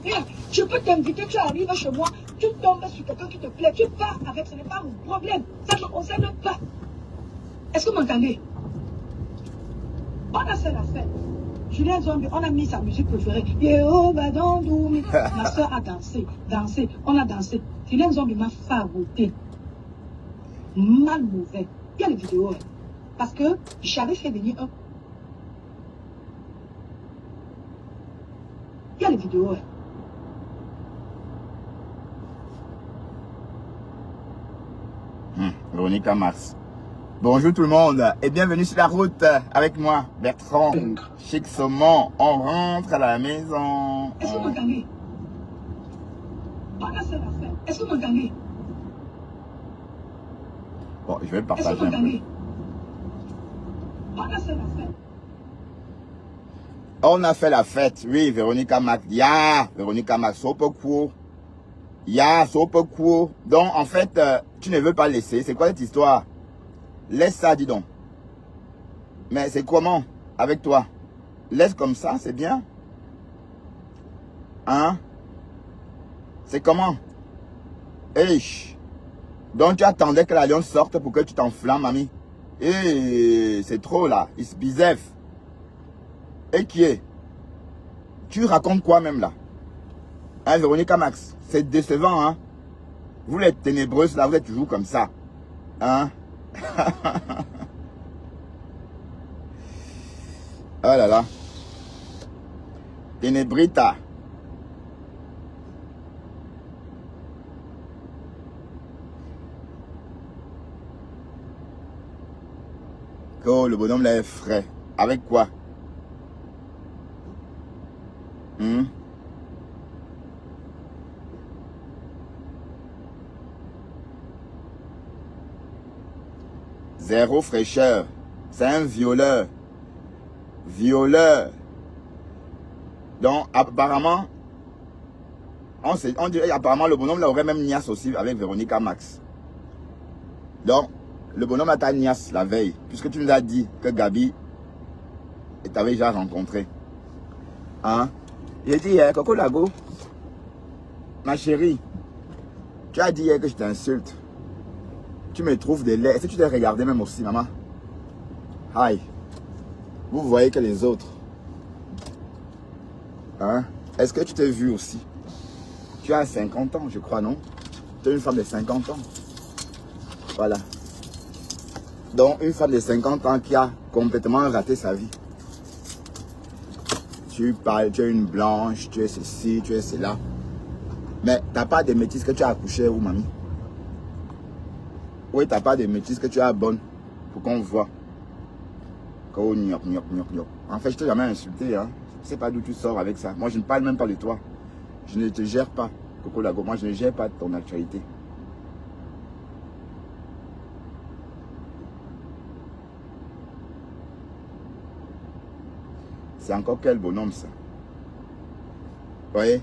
Regarde, je peux t'inviter, tu arrives chez moi, tu tombes sur quelqu'un qui te plaît, tu pars avec, ce n'est pas mon problème. Ça ne me concerne pas. Est-ce que vous m'entendez? On a fait la fête. Julien Zombie, on a mis sa musique préférée. Yo, bah, ma soeur a dansé, on a dansé. Julien Zombie m'a fagoté. Mal mauvais. Il y a les vidéos. Hein. Parce que j'avais fait venir un. Il y a les vidéos. Hein. Véronica Max. Bonjour tout le monde et bienvenue sur la route avec moi, Bertrand. Chic Saumon, on rentre à la maison. Est-ce que vous m'entendez? Est-ce que vous m'entendez? Bon, je vais partager un peu. On a fait la fête, oui, Véronica Max. Véronica Max, Sopoku. Sopoku. Donc, en fait, tu ne veux pas laisser. C'est quoi cette histoire? Laisse ça, dis donc. Mais c'est comment avec toi? Laisse comme ça, c'est bien? Hein? C'est comment? Hey. Donc tu attendais que la lionne sorte pour que tu t'enflammes, mamie? Et c'est trop là. It's bizarre. Et qui est? Tu racontes quoi même là? Hein, Véronica Max? C'est décevant, hein? Vous les ténébreuses là, vous êtes toujours comme ça. Hein? Oh là là. Ténébrita. Oh, le bonhomme là est frais. Avec quoi? Zéro fraîcheur. C'est un violeur. Donc, apparemment, on dirait apparemment le bonhomme là aurait même niasse aussi avec Véronica Max. Donc, le bonhomme a ta niasse la veille, puisque tu nous as dit que Gabi t'avait déjà rencontré. Hein? Il a dit, Coco Lago, ma chérie, tu as dit hier que je t'insulte. Tu me trouves des laits. Est-ce que tu t'es regardé même aussi, maman? Aïe. Vous voyez que les autres. Hein? Est-ce que tu t'es vu aussi? Tu as 50 ans, je crois, non? Tu es une femme de 50 ans. Voilà. Donc, une femme de 50 ans qui a complètement raté sa vie. Tu parles, tu es une blanche, tu es ceci, tu es cela. Mais tu n'as pas de métis que tu as accouché, ou mamie? Oui, tu n'as pas de métis que tu as bonne pour qu'on voit. En fait, je t'ai jamais insulté. Hein. Je ne sais pas d'où tu sors avec ça. Moi, je ne parle même pas de toi. Je ne te gère pas, Coco Lago. Moi, je ne gère pas ton actualité. C'est encore quel bonhomme, ça? Vous voyez?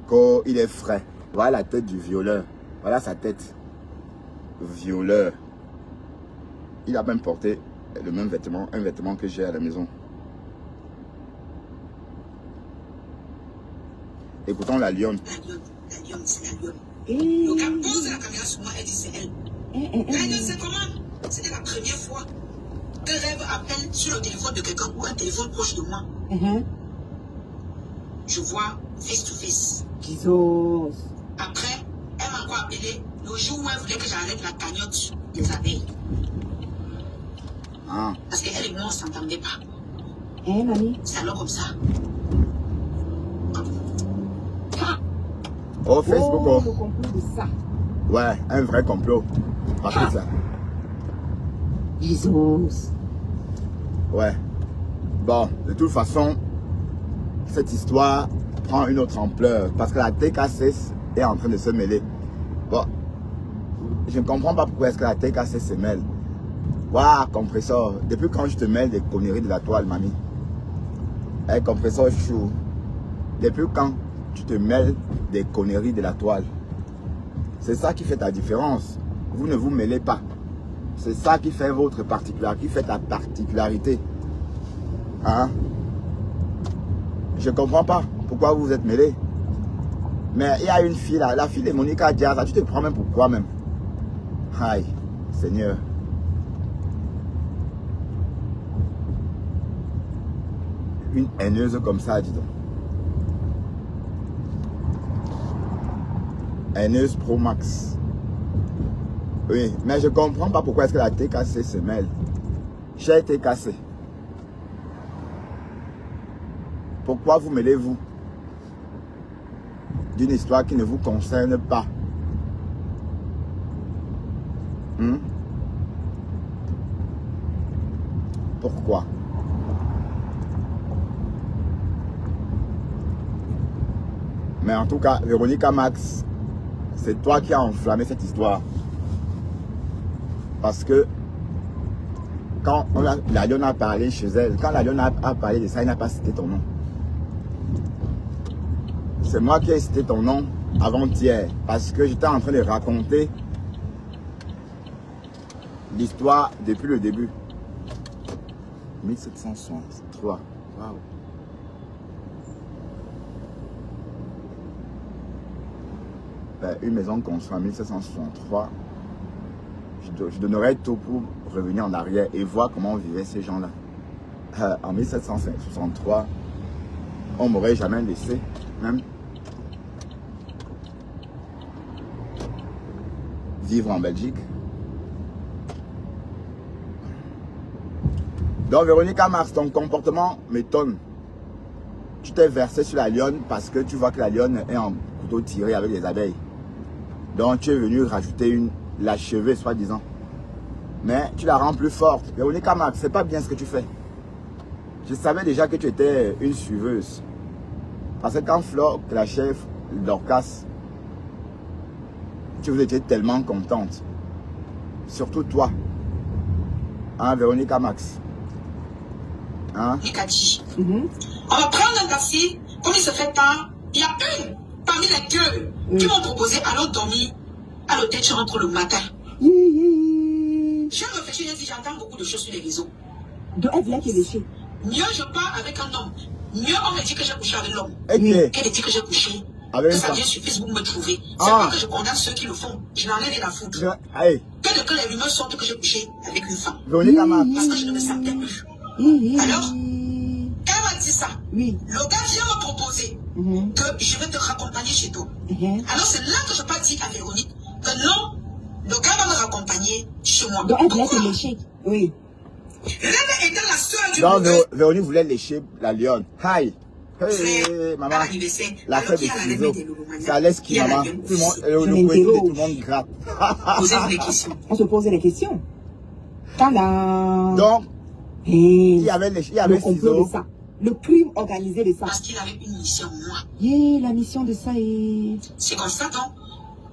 Quand il est frais. Voilà la tête du violeur. Voilà sa tête. Violeur. Il a même porté le même vêtement, un vêtement que j'ai à la maison. Écoutons la lionne. La lionne, c'est la lionne. Le gars pose la caméra sur moi, elle dit c'est elle. La lionne, c'est comment? C'était la première fois que Rêve appelle sur le téléphone de quelqu'un ou un téléphone proche de moi. Je vois face to face. Jesus. Après, elle m'a encore appelé le jour où elle voulait que j'arrête la cagnotte des abeilles. Ah. Parce qu'elle et moi, on ne s'entendait pas. Mamie? C'est alors comme ça. Oh, Facebook. Oh, le complot de ça. Ouais, un vrai complot. Parce que ça. Jesus. Ouais. Bon, de toute façon, cette histoire prend une autre ampleur. Parce que la TKC est en train de se mêler. Bon, je ne comprends pas pourquoi est-ce que la TKC se mêle. Waouh, compresseur. Depuis quand je te mêle des conneries de la toile, mamie? Hey, compresseur chou. Depuis quand tu te mêles des conneries de la toile? C'est ça qui fait ta différence. Vous ne vous mêlez pas. C'est ça qui fait votre particularité, qui fait ta particularité. Hein? Je ne comprends pas pourquoi vous vous êtes mêlés. Mais il y a une fille là, la fille de Monica Diaz, tu te prends même pour quoi même? Aïe, Seigneur. Une haineuse comme ça, dis donc. Haineuse Pro Max. Oui, mais je comprends pas pourquoi est-ce que la TKC se mêle. Cher TKC. Pourquoi vous mêlez-vous d'une histoire qui ne vous concerne pas? Pourquoi? Mais en tout cas, Véronica Max, c'est toi qui as enflammé cette histoire. Parce que quand la Lionne a parlé chez elle, quand la Lionne a parlé de ça, il n'a pas cité ton nom. C'est moi qui ai cité ton nom avant-hier. Parce que j'étais en train de raconter l'histoire depuis le début. 1763. Waouh. Une maison construite en 1763. Je donnerais tout pour revenir en arrière et voir comment vivaient ces gens-là. En 1763, on m'aurait jamais laissé, même vivre en Belgique. Donc, Véronica Max, ton comportement m'étonne. Tu t'es versé sur la lionne parce que tu vois que la lionne est en couteau tiré avec les abeilles. Donc, tu es venu rajouter l'achever, soi-disant. Mais tu la rends plus forte. Véronica Max, c'est pas bien ce que tu fais. Je savais déjà que tu étais une suiveuse. Parce que quand Flore, la chef, Dorcas, vous étiez tellement contente. Surtout toi. Hein, Véronica Max. Hein? On va prendre un taxi, comme il se fait tard. Il y a une parmi les deux qui m'ont proposé allons dormir à l'hôtel, tu rentres le matin. J'ai réfléchi, j'ai dit j'entends beaucoup de choses sur les réseaux. De elle vient qui est léché. Mieux je pars avec un homme. Mieux on me dit que j'ai couché avec l'homme. Okay. Qu'elle dit que j'ai couché. Avec que ça ça. vient sur Facebook me trouver. C'est pas que je condamne ceux qui le font. Je n'en ai rien à foutre. Hey. Que les rumeurs sortent que j'ai couché avec une femme. Véronica Max. Parce que je ne me sentais plus. Alors, quand elle m'a dit ça, le gars vient me proposer que je vais te raccompagner chez toi. Alors c'est là que je peux dire à Véronique que non, le gars va me raccompagner chez moi. Donc elle vient te lécher. Oui. Reine étant la soeur du Donc Véronique voulait lécher la lionne. Hi. Hey, maman. La fête des ciseaux. Ça laisse qui, maman? Tout le monde, le couette, tout le monde gratte. Posez-vous des questions. On se posait des questions. Tada. Donc, il y avait les ciseaux. De ça. Le crime organisé de ça. Parce qu'il avait une mission, moi. La mission de ça est... C'est comme ça, donc.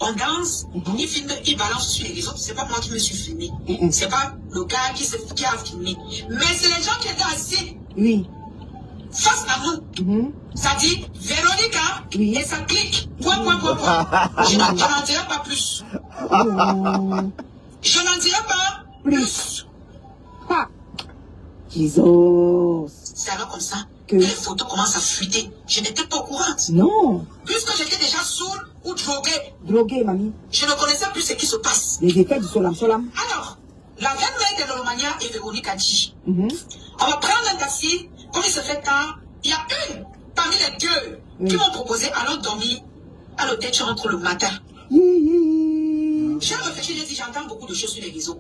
On danse, il filme, il balance sur les réseaux. C'est pas moi qui me suis filmé. C'est pas le gars qui a filmé. Mais c'est les gens qui étaient assis. Oui. Face à nous. Ça dit Véronica et ça clique. Point. Je n'en dirai pas plus. Je n'en dirai pas plus. Ah. Jesus. C'est alors comme ça que les photos commencent à fuiter. Je n'étais pas au courant. Non. Puisque j'étais déjà saoul ou drogué. Drogué, mamie. Je ne connaissais plus ce qui se passe. Les effets du solam. Alors, la reine mère de Lolomania et Véronique a dit, on va prendre un taxi, comme il se fait tard. Il y a une parmi les deux qui m'ont proposé allons dormir à l'hôtel, tu rentres le matin. J'ai réfléchi, j'ai dit j'entends beaucoup de choses sur les réseaux.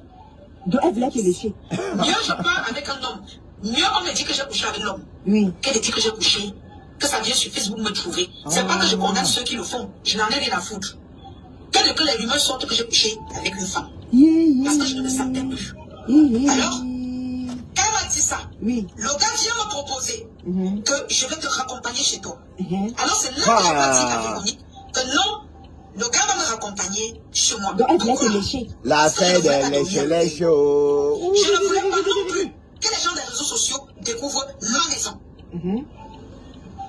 De elle vient te lécher. Mieux je pars avec un homme. Mieux on me dit que j'ai couché avec l'homme. Qu'elle dit que j'ai couché. Que ça vient sur Facebook me trouver. C'est pas que je condamne ceux qui le font. Je n'en ai rien à foutre. Que les rumeurs sortent que j'ai couché avec une femme. Parce que je ne me sentais plus. Alors, quand elle m'a dit ça, le gars vient me proposer que je vais te raccompagner chez toi. Alors c'est là que je peux dire à Véronique que non, le gars va me raccompagner chez moi. Pourquoi? La fête de les chauds. Je ne voulais pas non plus que les gens des réseaux sociaux découvrent ma maison.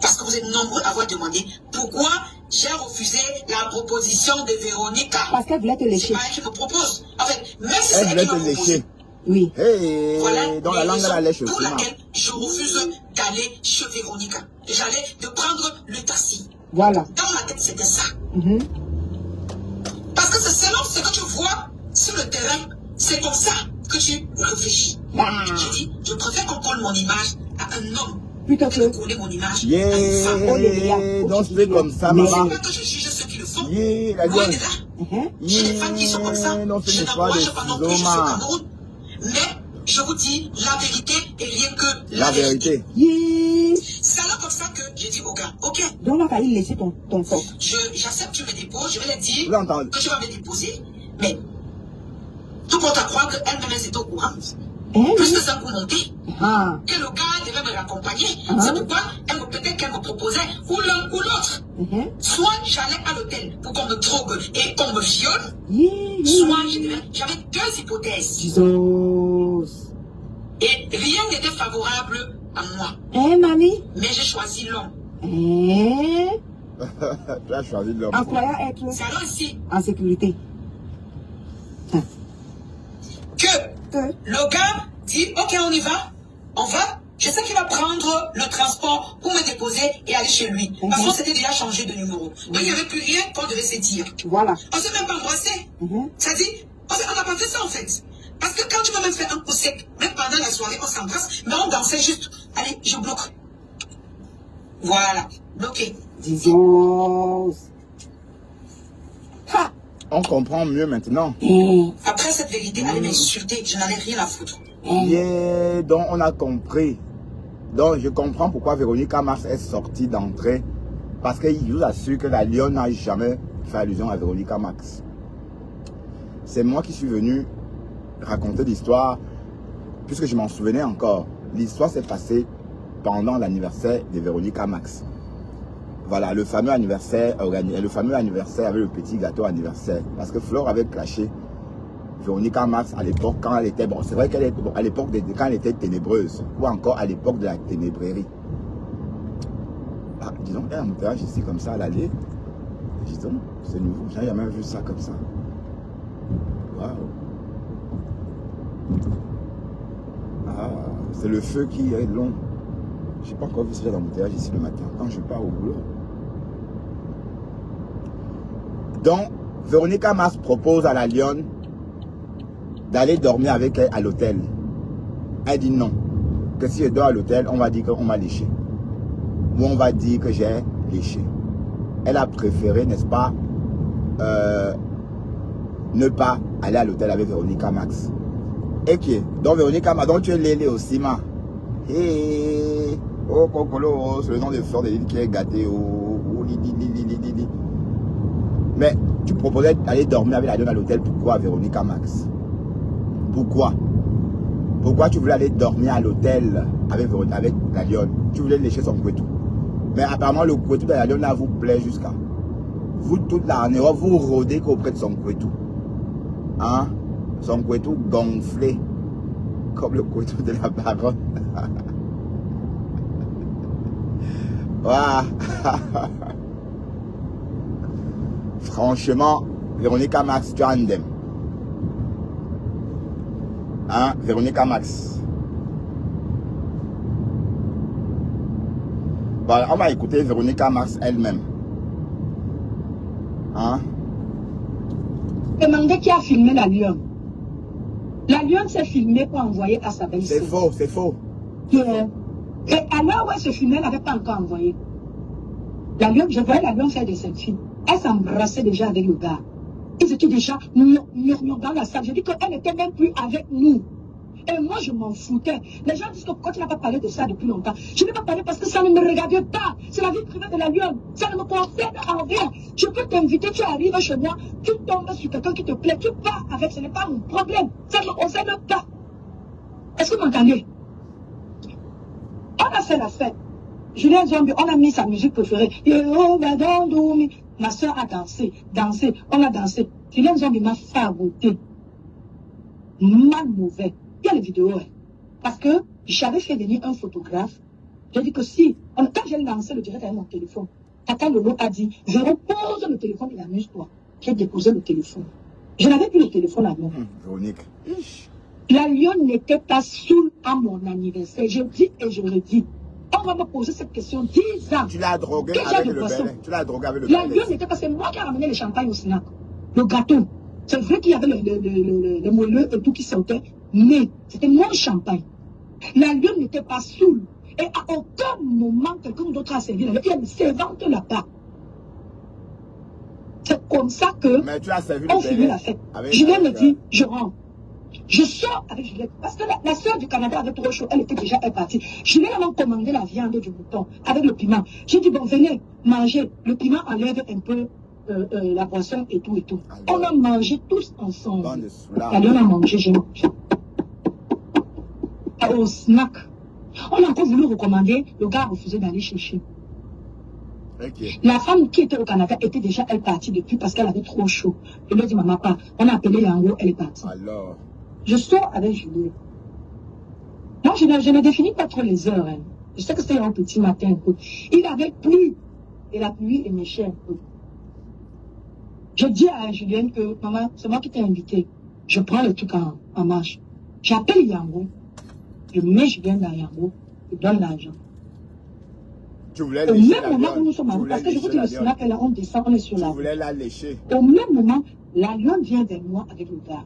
Parce que vous êtes nombreux à avoir demandé pourquoi j'ai refusé la proposition de Véronica. Parce qu'elle voulait te lécher. C'est pas elle qui me propose. En fait, même si c'est elle qui me propose. Oui. Hey, voilà dans la langue de la lèche aussi. Pour laquelle je refuse d'aller chez Véronica. J'allais de prendre le taxi. Voilà. Dans ma tête. tête, c'était ça. Parce que c'est selon ce que tu vois sur le terrain, c'est comme ça que tu réfléchis. Je dis, je préfère qu'on colle mon image à un homme plutôt que de coller mon image à une femme. Donc c'est comme ça, Mais maman. c'est pas que je juge ceux qui le font. La Loin de là. J'ai des femmes qui sont comme ça. Non, Je n'encourage pas non plus, je suis au Cameroun. Mais je vous dis, la vérité est rien que la vérité. C'est alors comme ça que j'ai dit au gars, ok. Donc là, il fallait laisser ton fort. J'accepte, tu me déposes, je vais leur dire Vous que tu vas me déposer. Mais tout le monde à croire qu'elle-même était au courant. Puisque ça pour monter, que le gars devait me raccompagner. C'est pourquoi peut-être qu'elle me proposait ou l'un ou l'autre. Soit j'allais à l'hôtel pour qu'on me drogue et qu'on me viole, soit j'avais deux hypothèses. Jesus. Et rien n'était favorable à moi. Mamie? Mais j'ai choisi l'homme. Tu as choisi l'homme. En croyant être C'est alors ici en sécurité. que le gars dit, ok, on y va, on va. Je sais qu'il va prendre le transport pour me déposer et aller chez lui. Parce qu'on s'était déjà changé de numéro. Donc il n'y avait plus rien qu'on devait se dire. Voilà. On ne s'est même pas embrassé. Ça dit, on n'a pas fait ça en fait. Parce que quand tu m'as même fait un coup sec, même pendant la soirée, on s'embrasse, mais on dansait juste. Allez, je bloque. Voilà, bloqué. Jesus. Ha. On comprend mieux maintenant. Après cette vérité, allez m'insulter, je n'en ai rien à foutre. Donc on a compris. Donc je comprends pourquoi Véronique Mars est sortie d'entrée. Parce qu'il vous assure que la Lyon n'a jamais fait allusion à Véronique Max. C'est moi qui suis venu raconter l'histoire, puisque je m'en souvenais encore. L'histoire s'est passée pendant l'anniversaire de Véronique Max. Voilà, le fameux anniversaire organisé, le fameux anniversaire avec le petit gâteau anniversaire. Parce que Flore avait clashé Véronique Max à l'époque quand elle était, bon, c'est vrai qu'elle était, bon, à l'époque quand elle était ténébreuse, ou encore à l'époque de la ténébrerie. Ah, disons, il y a un embouteillage ici comme ça à l'allée. Disons, c'est nouveau, j'ai jamais vu ça comme ça. Waouh. Ah, c'est le feu qui est long. Je n'ai pas encore vu ce genre d'embouteillage ici le matin, quand je pars au boulot. Donc, Véronique Mars propose à la Lyon d'aller dormir avec elle à l'hôtel. Elle dit non. Que si je dors à l'hôtel, on va dire qu'on m'a léché. Ou on va dire que j'ai léché. Elle a préféré, n'est-ce pas, ne pas aller à l'hôtel avec Véronique Max. Et qui est? Donc Véronique Max, donc tu es lélé aussi, ma. Hey, oh, Kokolo, c'est le nom de Flore de l'île qui est gâté. Oh, li. Mais tu proposais d'aller dormir avec la Lyon à l'hôtel. Pourquoi Véronique Max? Pourquoi? Pourquoi tu voulais aller dormir à l'hôtel avec la Lyon? Tu voulais lécher son couetou. Mais apparemment le couetou de la Lyon là vous plaît jusqu'à. Vous toute la année, vous rôdez qu'auprès de son couetou. Hein? Son couetou gonflé. Comme le couetou de la baronne. Waouh. Franchement, Véronique Max, tu as un dème. Hein, Véronique Max. Voilà, on va écouter Véronique Max elle-même. Hein? Demandez qui a filmé la Lyon. La Lyon s'est filmée pour envoyer à sa belle-sœur. C'est faux, c'est faux. Et à l'heure où elle se filmait, elle n'avait pas encore envoyé. La Lyon, je voyais la Lyon faire des selfies. Elle s'embrassait déjà avec le gars. Ils étaient déjà dans la salle. Je dis qu'elle n'était même plus avec nous. Et moi, je m'en foutais. Les gens disent que pourquoi tu n'as pas parlé de ça depuis longtemps. Je n'ai pas parlé parce que ça ne me regardait pas. C'est la vie privée de la Lyon. Ça ne me concerne en rien. Je peux t'inviter, tu arrives chez moi, tu tombes sur quelqu'un qui te plaît, tu pars avec, ce n'est pas mon problème. Ça ne me concerne pas. Est-ce que vous m'entendez? On a fait la fête. Julien Zombie, on a mis sa musique préférée. Ma soeur a dansé, on a dansé. Julien Zombie m'a fagoté. Mal mauvais. Il y a les vidéos. Hein. Parce que j'avais fait venir un photographe. J'ai dit que si, quand j'ai lancé le direct avec mon téléphone, Tata Lolo a dit, je repose le téléphone et amuse-toi. J'ai déposé le téléphone. Je n'avais plus le téléphone à moi. Véronique. La Lyon n'était pas saoule à mon anniversaire. Je dis et je le dis. On va me poser cette question 10 ans. Tu l'as drogué Que j'ai avec de le boisson. bel. Tu l'as drogué avec le La bel. lune n'était pas, c'est moi qui ai ramené le champagne au snack. Le gâteau. C'est vrai qu'il y avait le moelleux et tout qui sortait, mais c'était mon champagne. La lune n'était pas saoule. Et à aucun moment, quelqu'un d'autre a servi la lune. Elle s'évente là-bas. C'est comme ça que Mais tu as servi on le finit bel. la fête. Julien me dit, je rentre. Je sors avec Juliette. Parce que la soeur du Canada avait trop chaud. Elle était déjà partie. Julien a commandé la viande du mouton avec le piment. J'ai dit, bon, venez manger. Le piment enlève un peu la boisson et tout et tout. Alors, on a mangé tous ensemble. bande de soulard. La lune a mangé, j'ai mangé. Au snack. On a encore voulu recommander. Le gars a refusé d'aller chercher. Ok. La femme qui était au Canada était déjà, elle partie depuis parce qu'elle avait trop chaud. Elle lui a dit, maman, pas. On a appelé Yango, elle est partie. Alors. Je sors avec Julien. Moi, je ne définis pas trop les heures. Hein. Je sais que c'était un petit matin un peu. Il avait plu. Et la pluie est méchée un peu. Je dis à Julien que, maman, c'est moi qui t'ai invité. Je prends le truc en marche. J'appelle Yango. Je mets Julien dans Yango. Je donne l'argent. Tu voulais Au lécher même la moment où lionne. nous sommes en route, parce que je vous dis le snap, là, on descend, on est sur Tu la route. voulais la lécher. Au même moment, la lionne vient vers moi avec le gars.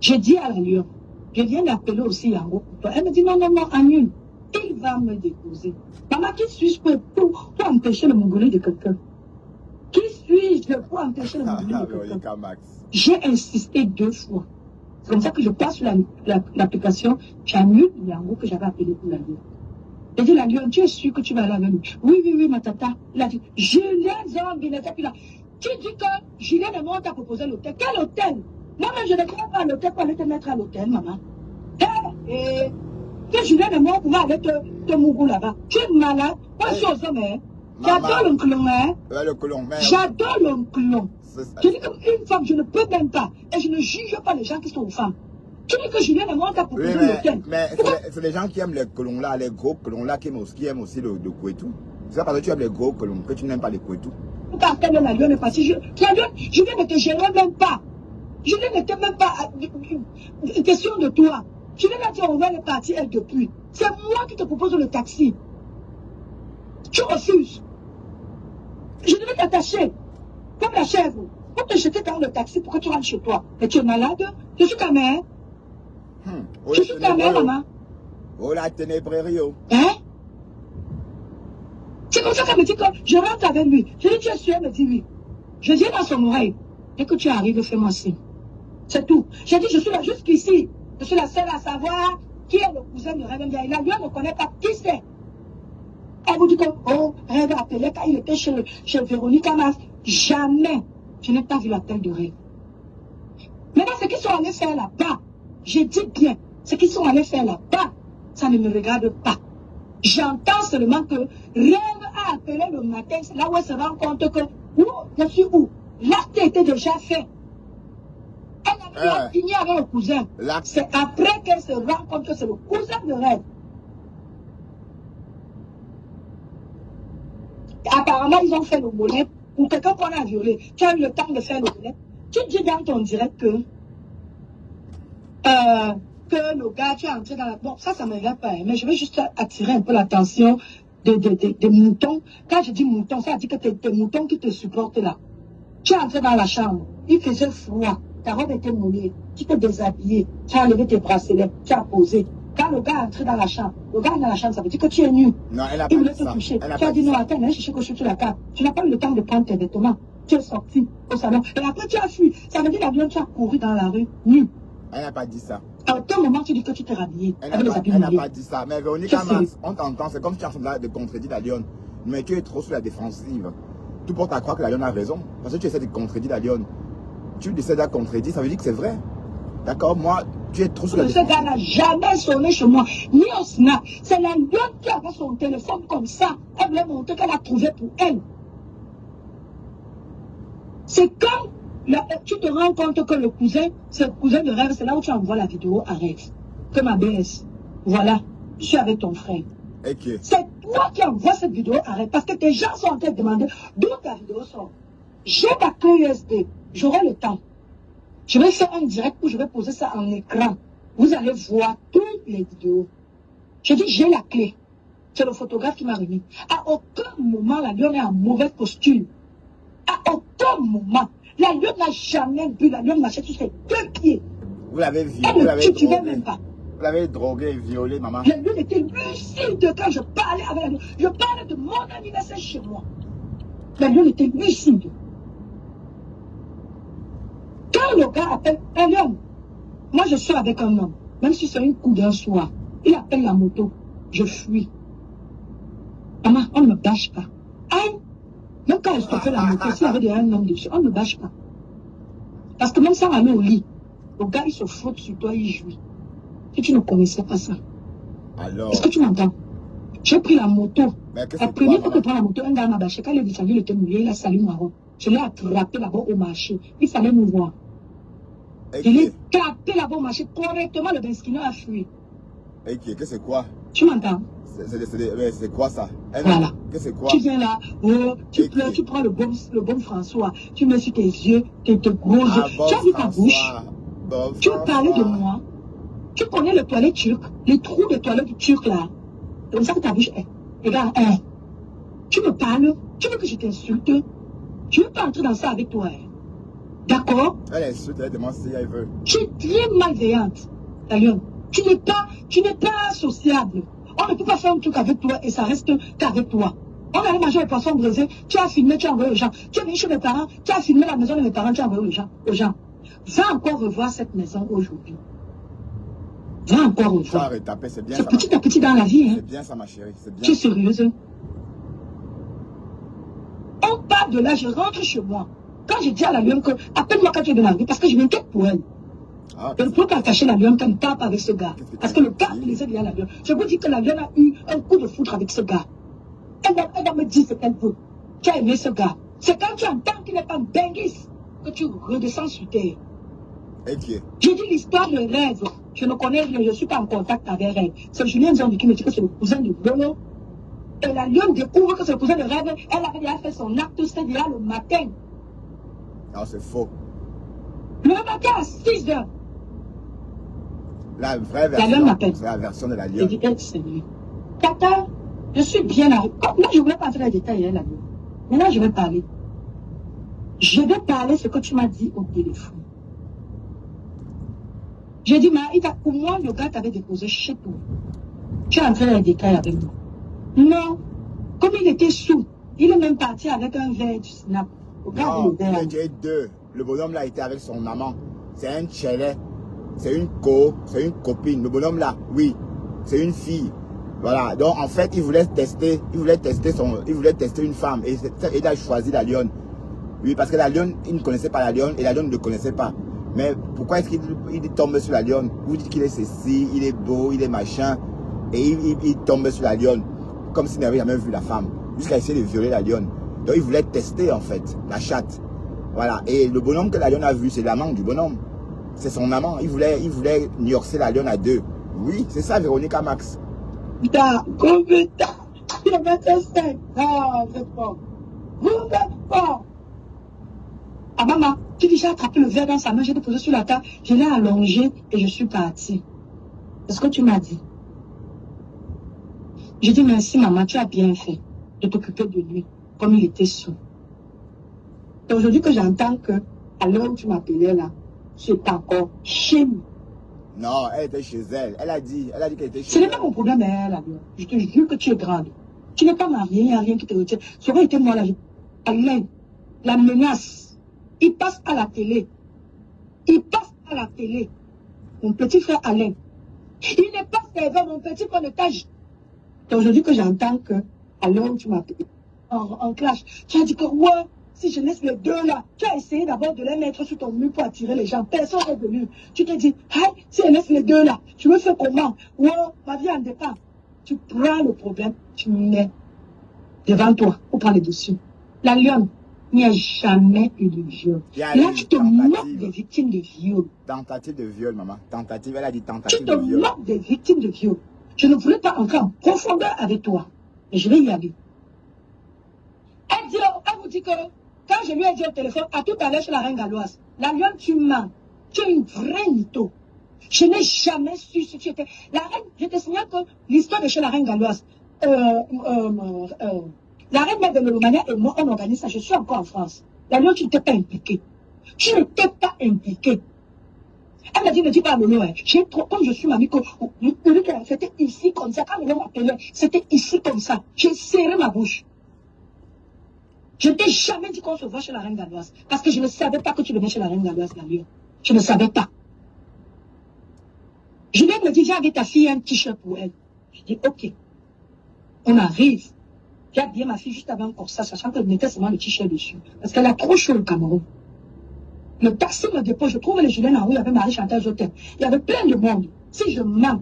Je dis à la lionne, je viens d'appeler aussi Yango pour toi. Elle me dit non, non, non, annule. Il va me déposer. Maman, qui suis-je pour empêcher le Mongolais de quelqu'un? Qui suis-je pour empêcher le Mongolais de quelqu'un? Veronica Max. J'ai insisté 2 fois. C'est comme ça que je passe sur l'application, j'annule Yango que j'avais appelé pour la lionne. J'ai dit, la lionne, tu es sûr que tu vas aller avec nous? Oui, oui, oui, ma tata. Il a dit, Julien Zambi, puis là, tu dis que Julien et moi, on t'a proposé l'hôtel. Quel hôtel? Moi-même, je ne crois pas à l'hôtel pour aller te mettre à l'hôtel, maman. Et que Julien et moi, on pouvait aller te mourir là-bas. Tu es malade? Moi, je suis aux hommes, hein. J'adore l'oncle, hein. Ouais, le colon, mais. J'adore l'oncle. C'est ça. Je dis qu'une femme, je ne peux même pas. Et je ne juge pas les gens qui sont aux femmes. Tu dis que Julien et moi, on t'a Oui, proposé l'hôtel. mais c'est les gens qui aiment les colons là, les gros colons là, qui aiment aussi le Kouetou. C'est ça parce que tu aimes les gros colons que tu n'aimes pas les Kouetou. Pourquoi appelle la lionne est partie? Julien ne te gênait même pas. Julien n'était même pas question de toi. Julien a dit on va aller partir elle depuis. C'est moi qui te propose le taxi. Tu refuses. Je devais t'attacher comme la chèvre pour te jeter dans le taxi pour que tu rentres chez toi. Mais tu es malade. Je suis ta mère. Je suis ta mère, maman. Oh la ténébrerio. Hein? C'est comme ça qu'elle me dit que je rentre avec lui. Je dis, tu es sûr? Elle me dit oui. Je dis dans son oreille, dès que tu arrives, fais-moi signe. C'est tout. J'ai dit, je suis là jusqu'ici. Je suis la seule à savoir qui est le cousin de Rêve Ndiaye. La lionne ne connaît pas qui c'est. Elle vous dit que, oh, Rêve a appelé quand il était chez Véronique Amas. Jamais. Je n'ai pas vu la tête de Rêve. Maintenant, ce qu'ils sont allés faire là-bas, j'ai dit bien, ce qu'ils sont allés faire là-bas, ça ne me regarde pas. J'entends seulement que Rêve a appelé le matin, c'est là où elle se rend compte que, je suis où? L'acte était déjà fait. Elle a fini avec le cousin. C'est après qu'elle se rend compte que c'est le cousin de Rêve. Apparemment, ils ont fait le mollet pour quelqu'un qu'on a violé. Tu as eu le temps de faire le mollet. Tu dis dans ton direct que le gars, tu es entré dans la... Bon, ça ne me regarde pas, mais je veux juste attirer un peu l'attention des moutons. Quand je dis moutons, ça veut dire que tes moutons qui te supportent là. Tu es entré dans la chambre, il faisait froid, ta robe était mouillée, tu t'es déshabillé, tu as enlevé tes bracelets, tu as posé. Quand le gars est entré dans la chambre, le gars est dans la chambre, ça veut dire que tu es nu. Non, elle a il pas voulait dit te ça. toucher. Elle a Tu as pas dit dit non, ça. attends, viens chercher quelque chose sur la carte. Tu n'as pas eu le temps de prendre tes vêtements. Tu es sorti au salon. Et après, tu as fui. Ça veut dire que tu as couru dans la rue, nu. Elle n'a pas dit ça. À aucun moment, tu dis que tu t'es rhabillé. Elle Avec les habits n'a mouillés. pas dit ça. Mais Véronique Je sais. Amas, on t'entend, c'est comme si tu es en train de contredire la lionne. Mais tu es trop sur la défensive. Tu portes à croire que la lionne a raison. Parce que tu essaies de contredire la lionne. Tu essaies de contredire, ça veut dire que c'est vrai. D'accord? Moi, tu es trop sur la Ce défensive. gars n'a jamais sonné chez moi, ni au snap. C'est la lionne qui avait son téléphone comme ça. Elle voulait montrer qu'elle a trouvé pour elle. C'est quand tu te rends compte que le cousin, c'est le cousin de Rêve, c'est là où tu envoies la vidéo à Rêve. Que ma BS. Voilà, je suis avec ton frère. Ok. C'est toi qui envoies cette vidéo à Rêve. Parce que tes gens sont en train de demander d'où ta vidéo sort. J'ai ma clé USB. J'aurai le temps. Je vais faire un direct où je vais poser ça en écran. Vous allez voir toutes les vidéos. Je dis, j'ai la clé. C'est le photographe qui m'a remis. À aucun moment, la lionne est en mauvaise posture. À aucun moment. La lionne n'a jamais bu. La lionne marchait sur ses 2 pieds. Vous l'avez violé, Elle vous ne l'avez tuait drogué. même pas. Vous l'avez drogué et violé, maman. La lionne était lucide quand je parlais avec la lionne. Je parlais de mon anniversaire chez moi. La lionne était lucide. Quand le gars appelle un homme, moi je suis avec un homme, même si c'est une coup d'un soir, il appelle la moto, je fuis. Maman, on ne me bâche pas. Aïe! Même quand je stoppais la moto, s'il y avait un homme dessus, on ne me bâche pas. Parce que même sans aller au lit, le gars il se frotte sur toi, il jouit. Si tu ne connaissais pas ça. Alors. Est-ce que tu m'entends? J'ai pris la moto. Mais que La c'est première quoi, fois que je maman? prends la moto, un gars m'a bâché. Quand il est descendu, il était mouillé, il a sali marron. Je l'ai attrapé là-bas au marché. Il fallait nous voir. Je l'ai Ok. tapé là-bas au marché correctement, le Benskino a fui. Ok, que c'est quoi? Tu m'entends? C'est quoi ça? Voilà. Que c'est quoi? Tu viens là, oh, tu Et pleures, qui? tu prends le bon François, tu mets sur tes yeux, tes gros yeux. Ah, bon Tu as vu ta bouche? François. Bon Tu parlais de François. moi. Tu connais les toilettes turques, les trous des toilettes turques là. C'est comme ça que ta bouche est. Regarde, hein. Tu me parles, tu veux que je t'insulte? Je ne veux pas entrer dans ça avec toi. Hein. D'accord? Elle insulte, elle demande si elle veut. Tu es très malveillante, la lionne. Tu n'es pas sociable. On ne peut pas faire un truc avec toi et ça reste qu'avec toi. On allait manger les poissons brisés, tu as filmé, tu as envoyé aux gens. Tu es venu chez mes parents, tu as filmé la maison de mes parents, tu as envoyé aux gens. Va encore revoir cette maison aujourd'hui. Va encore Tu revoir. as retapé, c'est bien C'est ça. petit à petit dans la vie. Hein. C'est bien ça, ma chérie. C'est Tu es bien. sérieuse? On part de là, je rentre chez moi. Quand je dis à la lionne que, appelle-moi quand tu es bien arrivé, parce que je m'inquiète pour elle. Ah, Je ne peux pas cacher la lionne quand elle tape avec ce gars. Qu'est-ce que Parce tu que le veux gars dire? plaisait bien la lionne. Je vous dis que la lionne a eu un coup de foudre avec ce gars. Elle va me dire ce qu'elle veut. Tu as aimé ce gars. C'est quand tu entends qu'il n'est pas benguis que tu redescends sur terre. Ok. J'ai dit l'histoire de rêve. Je ne connais rien, je ne suis pas en contact avec elle. C'est Julien Nzambi qui me dit que c'est le cousin de Bono. Et la lionne découvre que c'est le cousin de rêve. Elle avait déjà fait son acte, c'était déjà le matin. Non, c'est faux. Le matin à 6 heures. La vraie La lionne version, m'appelle. c'est la version de la J'ai lionne. dit, elle, c'est lui. Tata, je suis bien arrivé. Moi, je ne voulais pas entrer dans les détails, hein, la lionne. Maintenant, je vais parler. Je vais parler ce que tu m'as dit au téléphone. J'ai dit, pour moi, le gars t'avait déposé chez toi. Tu es entré dans les détails avec moi. Non. Comme il était sous, il est même parti avec un verre du snap. Regarde Non, le verre. il était deux. Le bonhomme là était avec son amant. C'est un tchélet. C'est une copine. Le bonhomme là, oui, c'est une fille. Voilà. Donc en fait, il voulait tester une femme. Et il a choisi la lionne. Oui, parce que la lionne, il ne connaissait pas la lionne et la lionne ne le connaissait pas. Mais pourquoi est-ce qu'il tombe sur la lionne? Vous dites qu'il est ceci, il est beau, il est machin. Et il tombe sur la lionne. Comme s'il n'avait jamais vu la femme. Jusqu'à essayer de violer la lionne. Donc il voulait tester en fait, la chatte. Voilà. Et le bonhomme que la lionne a vu, c'est l'amant du bonhomme. C'est son amant. Il voulait niorcer la lionne à deux. Oui, c'est ça, Véronica Max. D'accord, putain. Il y avait un 5. Ah, vous êtes fort. Vous êtes fort. Ah, maman, tu dis, j'ai attrapé le verre dans sa main, j'ai déposé sur la table, je l'ai allongé et je suis partie. C'est ce que tu m'as dit. J'ai dit, merci, maman, tu as bien fait de t'occuper de lui, comme il était sous. Et aujourd'hui que j'entends que, à l'heure où tu m'appelais là, tu es encore chez nous. Non, elle était chez elle. Elle a dit qu'elle était Ce chez n'est elle. pas mon problème, elle, là. Je te jure que tu es grande. Tu n'es pas mariée, il n'y a rien qui te retient. Ça aurait été moi, là. Alain, la menace. Il passe à la télé. Il passe à la télé. Mon petit frère Alain. Il n'est pas serveur, mon petit point de tâche. C'est aujourd'hui que j'entends que, à l'heure où tu m'appelles, en clash, tu as dit que, ouais, si je laisse les deux là, tu as essayé d'abord de les mettre sur ton mur pour attirer les gens. Personne n'est venu. Tu te dis, hey, si je laisse les deux là, tu me fais comment? Ouais, ma vie en dépend. Tu prends le problème, tu mets devant toi pour prendre le dessus. La lionne, il n'y a jamais eu de viol. Il y a Là, eu tu te tentative. moques des victimes de viol. Tentative de viol, maman. Tentative, elle a dit Tu tentative te de viol. moques des victimes de viol. Je ne voulais pas entrer en profondeur avec toi. Mais je vais y aller. Elle vous dit que, quand je lui ai dit au téléphone, à tout à l'heure chez la reine galloise, la lionne, tu mens. Tu es une vraie mytho. Je n'ai jamais su si tu étais. La reine, je te signale que l'histoire de chez la reine galloise, la reine mère de Lolomania et moi, on organise ça. Je suis encore en France. La Lyon, tu ne t'es pas impliqué. Tu ne t'es pas impliqué. Elle m'a dit, ne dis pas à Lolo, hein. J'ai trop, comme je suis mamie, c'était ici comme ça. Quand Lolo m'appelait, c'était ici comme ça. J'ai serré ma bouche. Je ne t'ai jamais dit qu'on se voit chez la reine galloise. Parce que je ne savais pas que tu venais chez la reine galloise, la Lyon. Je ne savais pas. Julien me dit, j'ai avec ta fille un t-shirt pour elle. Je dis, ok. On arrive. J'ai habillé ma fille juste avant pour ça, sachant qu'elle mettait seulement le t-shirt dessus. Parce qu'elle a trop chaud au Cameroun. Le taxi me dépose, je trouve les Julien en haut, il y avait Marie-Chantal Hôtel. Il y avait plein de monde. Si je mens,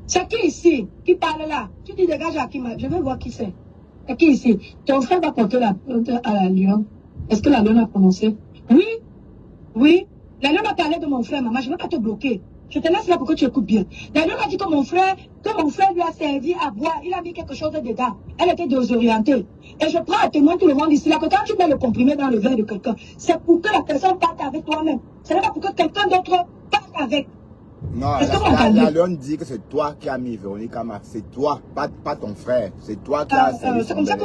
c'est qui ici qui parle là? Tu dis, dégage à qui je vais voir qui c'est. C'est qui ici? Ton frère va porter à la Lyon. Est-ce que la Lyon a prononcé? Oui, oui. La Lyon a parlé de mon frère, maman, je ne vais pas te bloquer. Je te laisse là pour que tu écoutes bien. La Lyon a dit que mon frère lui a servi à boire, il a mis quelque chose dedans. Elle était désorientée. Et je prends à témoin tout le monde ici là que quand tu mets le comprimé dans le verre de quelqu'un, c'est pour que la personne parte avec toi-même. Ce n'est pas pour que quelqu'un d'autre parte avec. Non, la Lyon dit que c'est toi qui as mis Véronique Amax. C'est toi, pas ton frère. C'est toi qui as servi. C'est comme ça que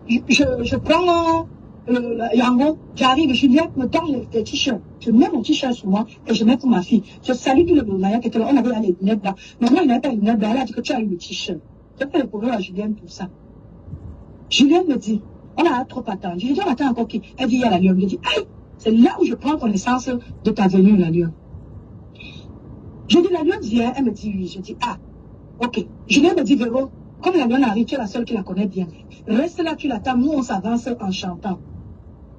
je prends Yango, j'arrive, Julien me donne le t-shirt. Je mets mon t-shirt sur moi et je mets pour ma fille. Je salue tout le Maya qui était là. On avait les lunettes là. Maman, il n'avait pas les lunettes là. Elle a dit que tu as eu le t-shirt. J'ai fait le problème à Julien pour ça. Julien me dit, on a trop attendu. Je lui dis, on attend encore qui? Elle dit, il y a la Lyon. Je dis, aïe, c'est là où je prends connaissance de ta venue, la Lyon. Je dis, la Lyon vient. Elle me dit oui. Je dis, ah, ok. Julien me dit, Véro, comme la Lyon arrive, tu es la seule qui la connaît bien. Reste là, tu l'attends. Nous, on s'avance en chantant.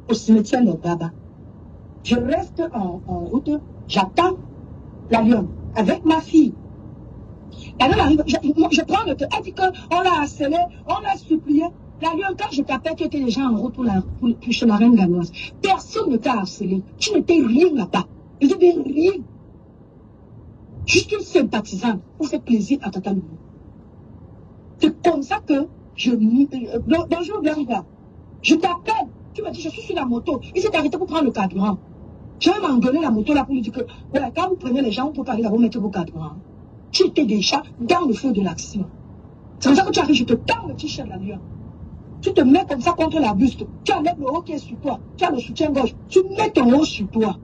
Au cimetière de Baba. Je reste en route, j'attends la Lyon avec ma fille. La Lyon arrive, je prends le temps, elle dit qu'on l'a harcelé, on l'a supplié. La Lyon, quand je t'appelle, tu étais déjà en route pour chez la reine galloise. Personne ne t'a harcelé, tu n'étais rien là-bas. Je dis rien. Juste une sympathisante pour faire plaisir à Tata Loulou. C'est comme ça que bonjour Blanca, je t'appelle. Tu m'as dit, je suis sur la moto. Il s'est arrêté pour prendre le carburant. Je vais m'engueuler la moto là pour lui dire que, voilà, quand vous prenez les gens, vous pouvez parler là, vous mettez vos carburants. Tu étais déjà dans le feu de l'action. C'est comme ça que tu arrives, je te tends le t-shirt la Lyon. Tu te mets comme ça contre la buste. Tu enlèves le haut qui est sur toi. Tu as le soutien-gorge. Tu mets ton haut sur toi.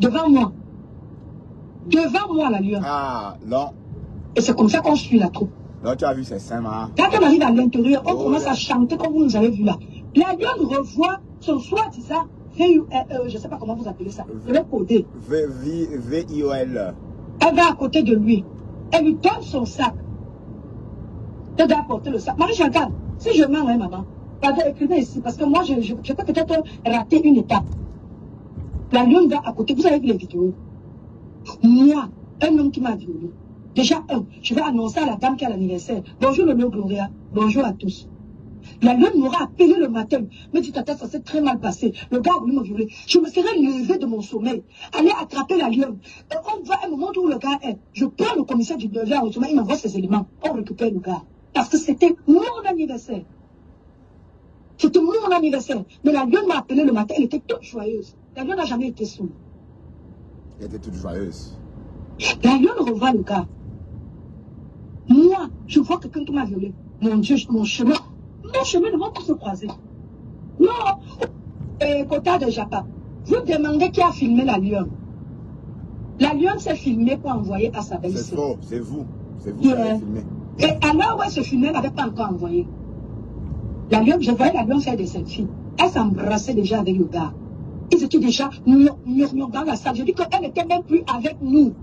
Devant moi. Devant moi, la Lyon. Ah, non. Et c'est comme ça qu'on suit la troupe. Non, tu as vu, c'est ça, hein. Quand on arrive à l'intérieur, on commence à chanter comme vous nous avez vu là. La Lyon revoit son soi-disant je ne sais pas comment vous appelez ça. Je vais coder. V-I-O-L. Elle va à côté de lui. Elle lui donne son sac. Elle doit apporter le sac. Marie-Chantal, si je mens, hein, maman, pardon, écrivez ici, parce que moi, je peux peut-être rater une étape. La Lyon va à côté. Vous avez vu les vidéos. Moi, un homme qui m'a violé. Déjà, je vais annoncer à la dame qui a l'anniversaire. Bonjour, le nom Gloria. Bonjour à tous. La Lyon m'aura appelé le matin. Me dit, tata, ça s'est très mal passé. Le gars a voulu me violer. Je me serais levé de mon sommeil. Aller attraper la Lyon. Et on va à un moment où le gars est. Je prends le commissaire du devoir au sommeil. Il m'envoie ses éléments. On récupère le gars. Parce que c'était mon anniversaire. C'était mon anniversaire. Mais la Lyon m'a appelé le matin. Elle était toute joyeuse. La Lyon n'a jamais été saoule. Elle était toute joyeuse. La Lyon revoit le gars. Moi, je vois quelqu'un qui m'a violé. Mon Dieu, mon chemin ne va pas se croiser. Non. Et Kota de Japa, vous demandez qui a filmé la Lyon. La Lyon s'est filmée pour envoyer à sa belle-sœur. C'est faux, c'est vous. C'est vous qui avez filmé. Et alors, ouais, ce filmé n'avait pas encore envoyé. La Lyon, je voyais la Lyon faire des selfies. Elle s'embrassait déjà avec le gars. Ils étaient déjà murmurant dans la salle. Je dis qu'elle n'était même plus avec nous.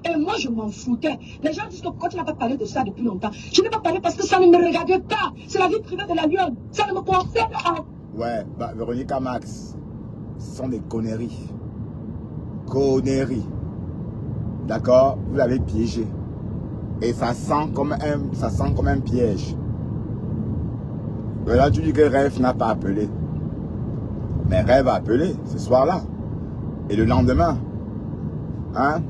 Et moi, je m'en foutais. Les gens disent que pourquoi tu n'as pas parlé de ça depuis longtemps. Je n'ai pas parlé parce que ça ne me regardait pas. C'est la vie privée de la Lyon. Ça ne me concerne pas. Ouais, bah, Véronique Amax, ce sont des conneries. Conneries. D'accord? Vous l'avez piégé. Et ça sent comme un piège. Là, tu dis que Rêve n'a pas appelé. Mais Rêve a appelé ce soir-là. Et le lendemain. Hein?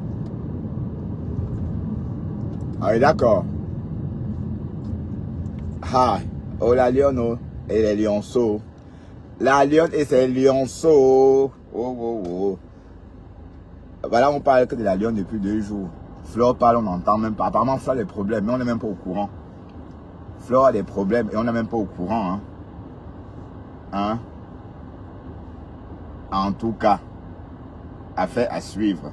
Ah oui, d'accord. Ah, oh la Lyon et les lionceaux. La Lyon et ses lionceaux. Oh, oh, oh. Voilà, on parle que de la Lyon depuis 2 jours. Flore parle, on n'entend même pas. Apparemment, Flore a des problèmes, mais on n'est même pas au courant. Flore a des problèmes et on n'est même pas au courant. Hein? En tout cas, affaire à suivre.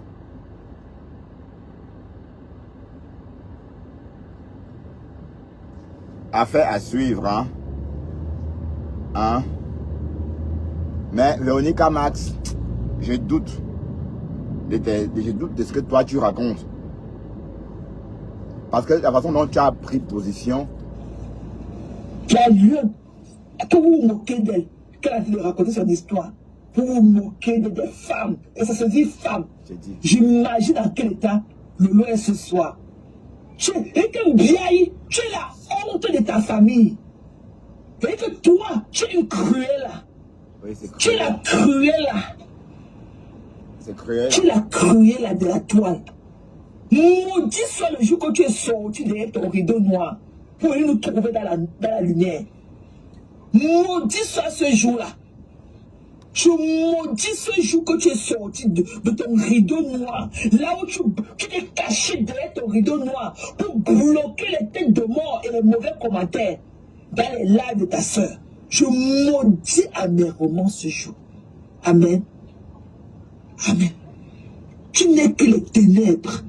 Affaire à suivre, hein? Mais Véronica Max, je doute de ce que toi tu racontes. Parce que la façon dont tu as pris position. Tu as lieu que vous vous moquez d'elle, qu'elle a dit de raconter son histoire. Vous vous moquez des femmes, et ça se dit femme. J'imagine dans quel état Lolo est ce soir. Tu es comme vieille, tu es la honte de ta famille. Et que toi, tu es une cruelle. Oui, c'est cruel. Tu es la cruelle. C'est cruel. Tu es la cruelle de la toile. Maudit soit le jour que tu es sorti derrière ton rideau noir pour venir nous trouver dans la lumière. Maudit soit ce jour-là. Je maudis ce jour que tu es sorti de ton rideau noir, là où tu t'es caché derrière ton rideau noir pour bloquer les têtes de mort et les mauvais commentaires dans les lives de ta soeur. Je maudis amèrement ce jour. Amen. Amen. Tu n'es que les ténèbres.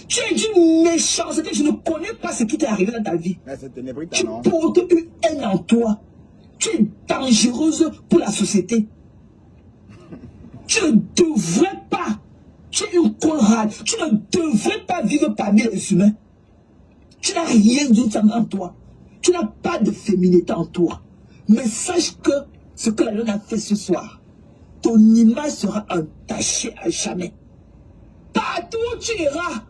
Tu es d'une méchanceté. Je ne connais pas ce qui t'est arrivé dans ta vie. Tu portes une haine en toi. Tu es dangereuse pour la société. Tu ne devrais pas. Tu es une colrade. Tu ne devrais pas vivre parmi les humains. Tu n'as rien d'une femme en toi. Tu n'as pas de féminité en toi. Mais sache que ce que la Lune a fait ce soir, ton image sera entachée à jamais. Partout où tu iras,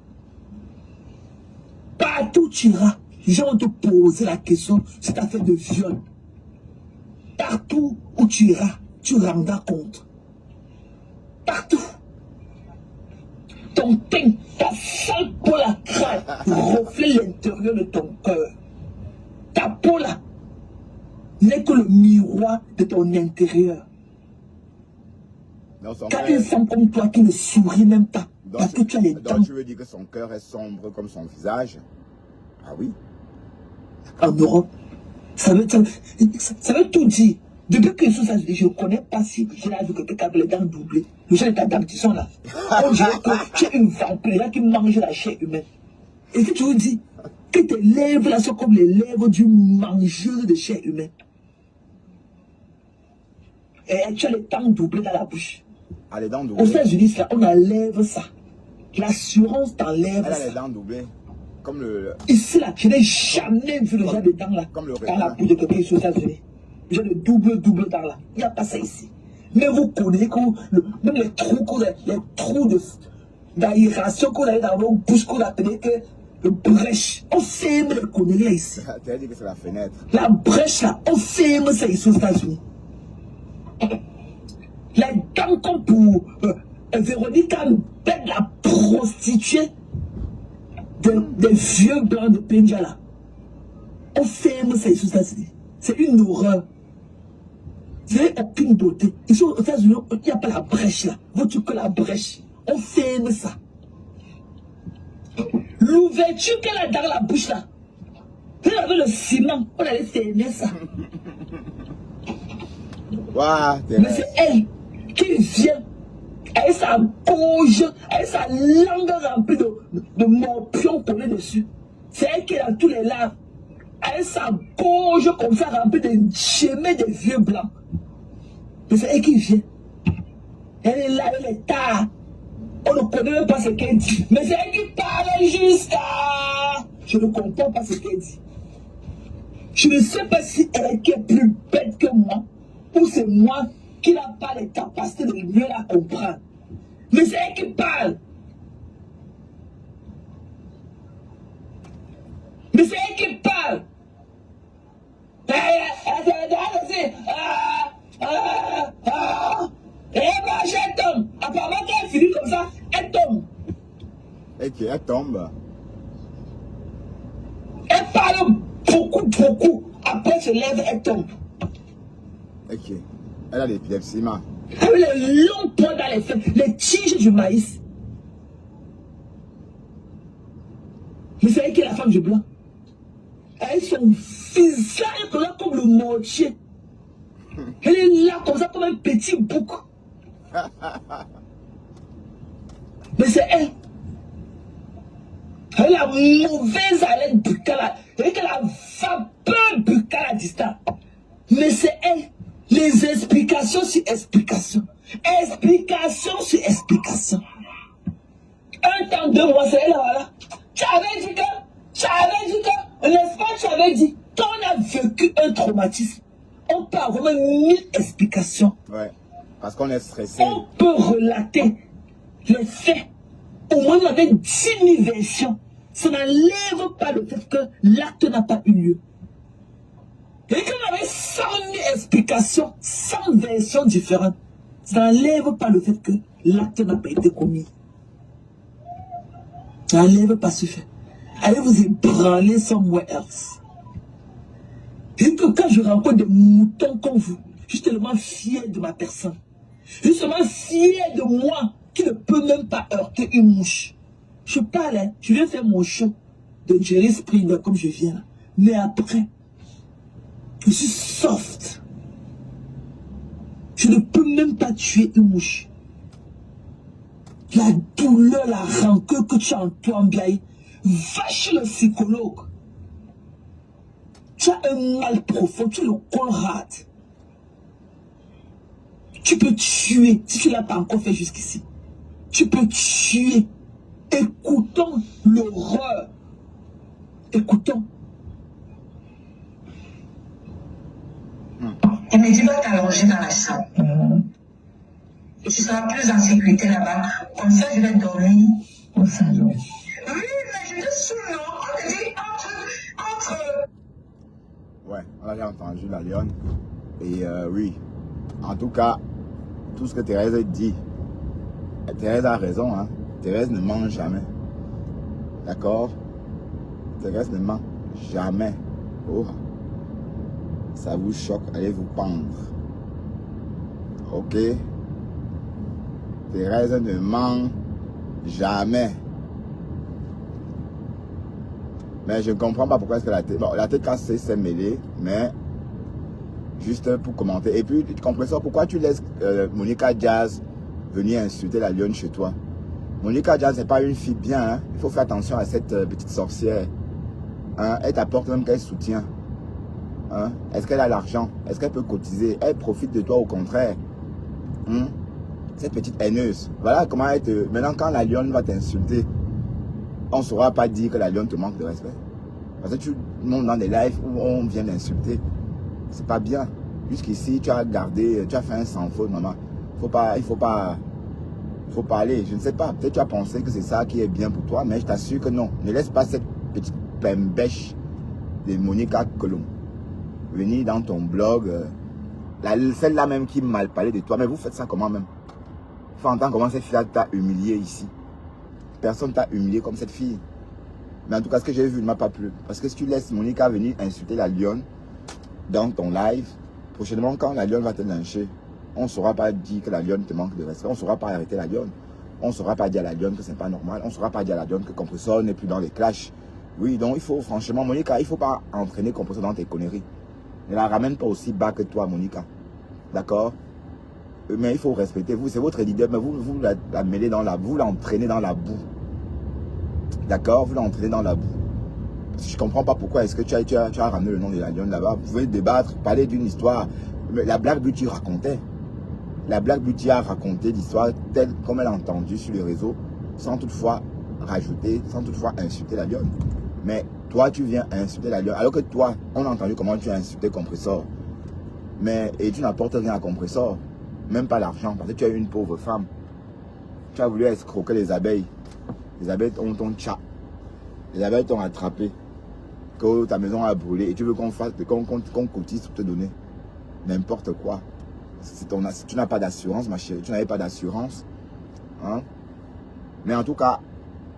partout où tu iras, les gens vont te poser la question, cette affaire de viol. Partout où tu iras, tu rendras compte. Partout. Ton teint, ta sale peau la crâne, reflète l'intérieur de ton cœur. Ta peau là n'est que le miroir de ton intérieur. Car une femme comme toi qui ne sourit même pas, parce que tu as les dents. Donc tu veux dire que son cœur est sombre comme son visage? Ah oui. En Europe, ça veut tout dire. Depuis que je ne connais pas si j'ai vu quelqu'un qui avait les dents doublées. Le genre de ta dame qui sont là. On dirait que tu es une vampire qui mange la chair humaine. Et si tu veux dire que tes lèvres là sont comme les lèvres d'une mangeuse de chair humaine. Et tu as les dents doublées dans la bouche. Ah, les dents doublées. Aux États-Unis, on enlève ça. L'assurance t'enlève ça. Elle a les dents doublées. Comme le... Ici là, je n'ai jamais vu le genre de dents là. Comme le dans la bouche de quelqu'un ici aux États-Unis. Le genre de double dents là. Il n'y a pas ça ici. Mais vous connaissez même les trous d'aération qu'on a dans nos bouches qu'on appelait que le brèche. On ferme les conneries là ici. Tu as dit que c'est la fenêtre. La brèche là, on ferme ça ici aux États-Unis. Les dents comme pour Véronique Bête, la prostituée des vieux blancs de Penja là. On ferme ça ici aux États-Unis. C'est une horreur. Vous n'avez aucune beauté. Ici aux États-Unis, il n'y a pas la brèche là. Vous tuez que la brèche. On ferme ça. L'ouverture qu'elle a dans la bouche là. Elle avait le ciment. On allait fermer ça. Wow, mais c'est elle qui vient avec sa gorge, avec sa langue remplie de morpions collés dessus. C'est elle qui est dans tous les larmes. Avec sa gorge comme ça remplie de chemins de vieux blancs. Mais c'est elle qui vient. Elle est là, elle est tard. On ne connaît même pas ce qu'elle dit. Mais c'est elle qui parle jusqu'à... Je ne comprends pas ce qu'elle dit. Je ne sais pas si elle est plus bête que moi. Ou c'est moi qui n'a pas les capacités de mieux la comprendre. Mais c'est elle qui parle. Mais c'est elle qui parle. Et elle tombe. Apparemment qu'elle finit comme ça, elle tombe. Et elle tombe. Elle parle beaucoup. Après elle se lève, elle tombe. Ok. Elle a l'épilepsie, ma. Avec les longs points dans les feuilles, les tiges du maïs. femme de blanc. Elle est son visage là comme le mortier. Elle est là comme ça, comme un petit bouc. Mais c'est elle. Elle a la mauvaise haleine buccale. Elle a la vapeur buccale à distance. Mais c'est elle. Les explications sur explications. Explication sur explication. Un temps, 2 mois, c'est elle, voilà. Tu avais dit que, n'est-ce pas, tu avais dit, quand on a vécu un traumatisme, on peut avoir même 1000 explications. Ouais, parce qu'on est stressé. On peut relater les faits. Au moins, on avait 10 000 versions. Ça n'enlève pas le fait que l'acte n'a pas eu lieu. Et qu'on avait 100 000 explications, 100 versions différentes, ça n'enlève pas le fait que l'acte n'a pas été commis. Ça n'enlève pas ce fait. Allez vous ébranler somewhere else. Et que quand je rencontre des moutons comme vous, je suis tellement fier de ma personne. Je suis tellement fier de moi qui ne peut même pas heurter une mouche. Je parle, hein, je viens faire mon show de Jerry Springer comme je viens là. Mais après, je suis soft. Je ne peux même pas tuer une mouche. La douleur, la rancœur que tu as en toi, Mbiaye, va chez le psychologue. Tu as un mal profond, tu es le Conrad. Tu peux tuer, si tu ne l'as pas encore fait jusqu'ici. Tu peux tuer. Écoutons l'horreur. Écoutons. Il me dit, va t'allonger dans la chambre. Et tu seras plus en sécurité là-bas. Comme ça, je vais dormir au salon. Oui, mais je te sous, non? On te dit entre... Ouais, on a entendu la lionne. Et oui, en tout cas, tout ce que Thérèse dit, Thérèse a raison, hein. Thérèse ne ment jamais. D'accord? Thérèse ne ment jamais. Oh, ça vous choque, allez vous pendre. Ok? Thérèse ne ment jamais. Mais je ne comprends pas pourquoi est-ce que la TKC s'est mêlée, mais juste pour commenter. Et puis, tu comprends ça, pourquoi tu laisses Monica Jazz venir insulter la lionne chez toi? Monica Jazz n'est pas une fille bien, hein? Il faut faire attention à cette petite sorcière. Hein? Elle t'apporte même quel soutien. Hein? Est-ce qu'elle a l'argent? Est-ce qu'elle peut cotiser? Elle profite de toi au contraire. Hein? Cette petite haineuse. Voilà comment elle te... Maintenant, quand la lionne va t'insulter, on ne saura pas dire que la lionne te manque de respect. Parce que tu montes dans des lives où on vient d'insulter. C'est pas bien. Jusqu'ici, tu as gardé, tu as fait un sans faute, maman. Il faut pas aller. Je ne sais pas. Peut-être tu as pensé que c'est ça qui est bien pour toi, mais je t'assure que non. Ne laisse pas cette petite pembèche de Monica Colomb venir dans ton blog. Celle-là même qui mal parlé de toi. Mais vous faites ça comment même? Il faut entendre comment cette fille t'a humilié ici. Personne t'a humilié comme cette fille. Mais en tout cas, ce que j'ai vu ne m'a pas plu. Parce que si tu laisses Monica venir insulter la lionne dans ton live, prochainement, quand la lionne va te lyncher, on ne saura pas dire que la lionne te manque de respect. On ne saura pas arrêter la lionne. On ne saura pas dire à la lionne que ce n'est pas normal. On ne saura pas dire à la lionne que Compressor n'est plus dans les clashs. Oui, donc il faut, franchement, Monica, il ne faut pas entraîner Compressor dans tes conneries. Ne la ramène pas aussi bas que toi, Monica. D'accord? Mais il faut respecter vous. C'est votre leader, mais vous la mêlez dans la boue. Vous l'entraînez dans la boue. D'accord? Vous l'entraînez dans la boue. Je ne comprends pas pourquoi est-ce que tu as ramené le nom de la lionne là-bas. Vous pouvez débattre, parler d'une histoire. Mais la Black Beauty racontait. La Black Beauty a raconté l'histoire telle comme elle a entendu sur les réseaux, sans toutefois rajouter, sans toutefois insulter la lionne. Mais toi, tu viens insulter la lionne. Alors que toi, on a entendu comment tu as insulté Compressor. Et tu n'apportes rien à Compressor. Même pas l'argent, parce que tu es une pauvre femme. Tu as voulu escroquer les abeilles. Les abeilles ont ton chat. Les abeilles t'ont attrapé. Que ta maison a brûlé. Et tu veux qu'on cotise pour te donner n'importe quoi. Si tu n'as pas d'assurance, ma chérie, tu n'avais pas d'assurance. Hein? Mais en tout cas,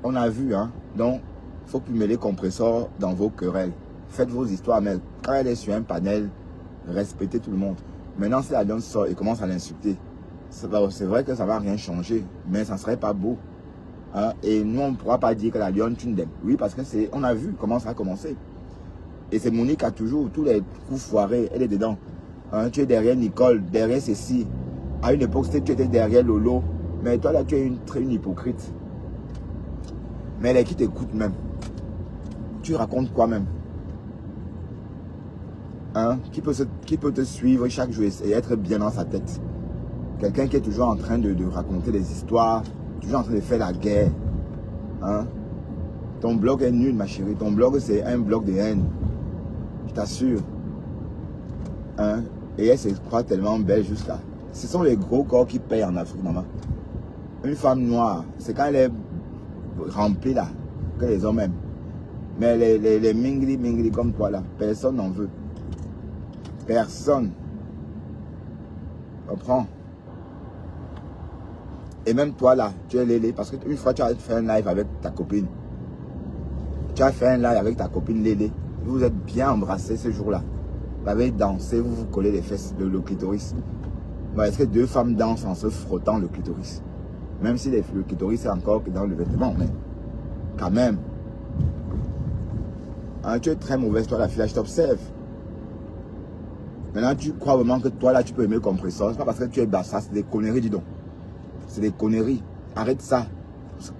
on a vu. Hein? Donc, il faut plus mêler Compressor dans vos querelles. Faites vos histoires, mais quand elle est sur un panel, respectez tout le monde. Maintenant, si la lionne sort et commence à l'insulter, c'est vrai que ça ne va rien changer, mais ça ne serait pas beau. Hein, et nous, on ne pourra pas dire que la lionne, tu n'aimes. Oui, parce que on a vu comment ça a commencé. Et c'est Monique qui a toujours tous les coups foirés, elle est dedans. Hein, tu es derrière Nicole, derrière Cécile. À une époque, tu étais derrière Lolo. Mais toi, là, tu es une hypocrite. Mais elle est qui t'écoute même. Tu racontes quoi même? Hein? Qui peut te suivre chaque jour et être bien dans sa tête? Quelqu'un qui est toujours en train de raconter des histoires, toujours en train de faire la guerre. Hein? Ton blog est nul, ma chérie. Ton blog, c'est un blog de haine. Je t'assure. Hein? Et elle se croit tellement belle jusqu'à... Ce sont les gros corps qui payent en Afrique, maman. Une femme noire, c'est quand elle est remplie là, que les hommes aiment. Mais les mingli comme toi là, personne n'en veut. Personne. Comprends? Et même toi là, tu es Lélé, parce qu'une fois tu as fait un live avec ta copine. Tu as fait un live avec ta copine Lélé. Vous vous êtes bien embrassés ce jour-là. Vous avez dansé, vous vous collez les fesses, le clitoris. Est-ce que deux femmes dansent en se frottant le clitoris? Même si le clitoris est encore dans le vêtement, mais quand même. Hein, tu es très mauvaise, toi la fille, là, je t'observe. Maintenant, tu crois vraiment que toi là, tu peux aimer le compresseur. C'est pas parce que tu es bassa, c'est des conneries, dis donc. C'est des conneries. Arrête ça.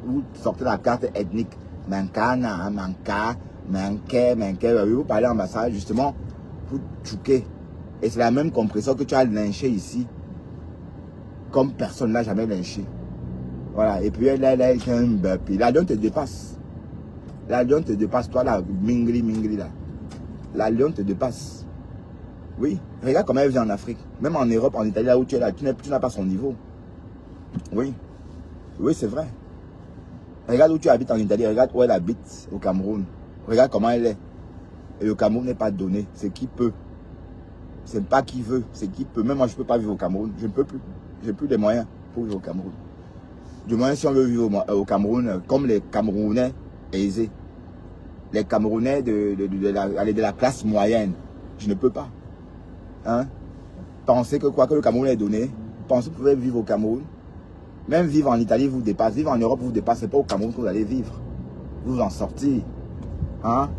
Vous sortez la carte ethnique. Mankana, manka, manke. Vous parlez en bassa, justement, pour chouquer. Et c'est la même compresseur que tu as lynché ici. Comme personne n'a jamais lynché. Voilà. Et puis elle est un burpee. La lionne te dépasse. La lionne te dépasse. Toi là, mingli là. La lionne te dépasse. Oui. Regarde comment elle vit en Afrique. Même en Europe, en Italie, là où tu es là, tu n'as pas son niveau. Oui. Oui, c'est vrai. Regarde où tu habites en Italie. Regarde où elle habite au Cameroun. Regarde comment elle est. Et le Cameroun n'est pas donné. C'est qui peut. C'est pas qui veut. C'est qui peut. Même moi, je ne peux pas vivre au Cameroun. Je ne peux plus. J'ai plus les moyens pour vivre au Cameroun. Du moins, si on veut vivre au Cameroun, comme les Camerounais aisés. Les Camerounais de la classe moyenne. Je ne peux pas. Hein? Pensez que quoi que le Cameroun est donné. Pensez que vous pouvez vivre au Cameroun. Même vivre en Italie vous dépasse. Vivre en Europe vous dépasse. C'est pas au Cameroun que vous allez vivre. Vous en sortir. Hein?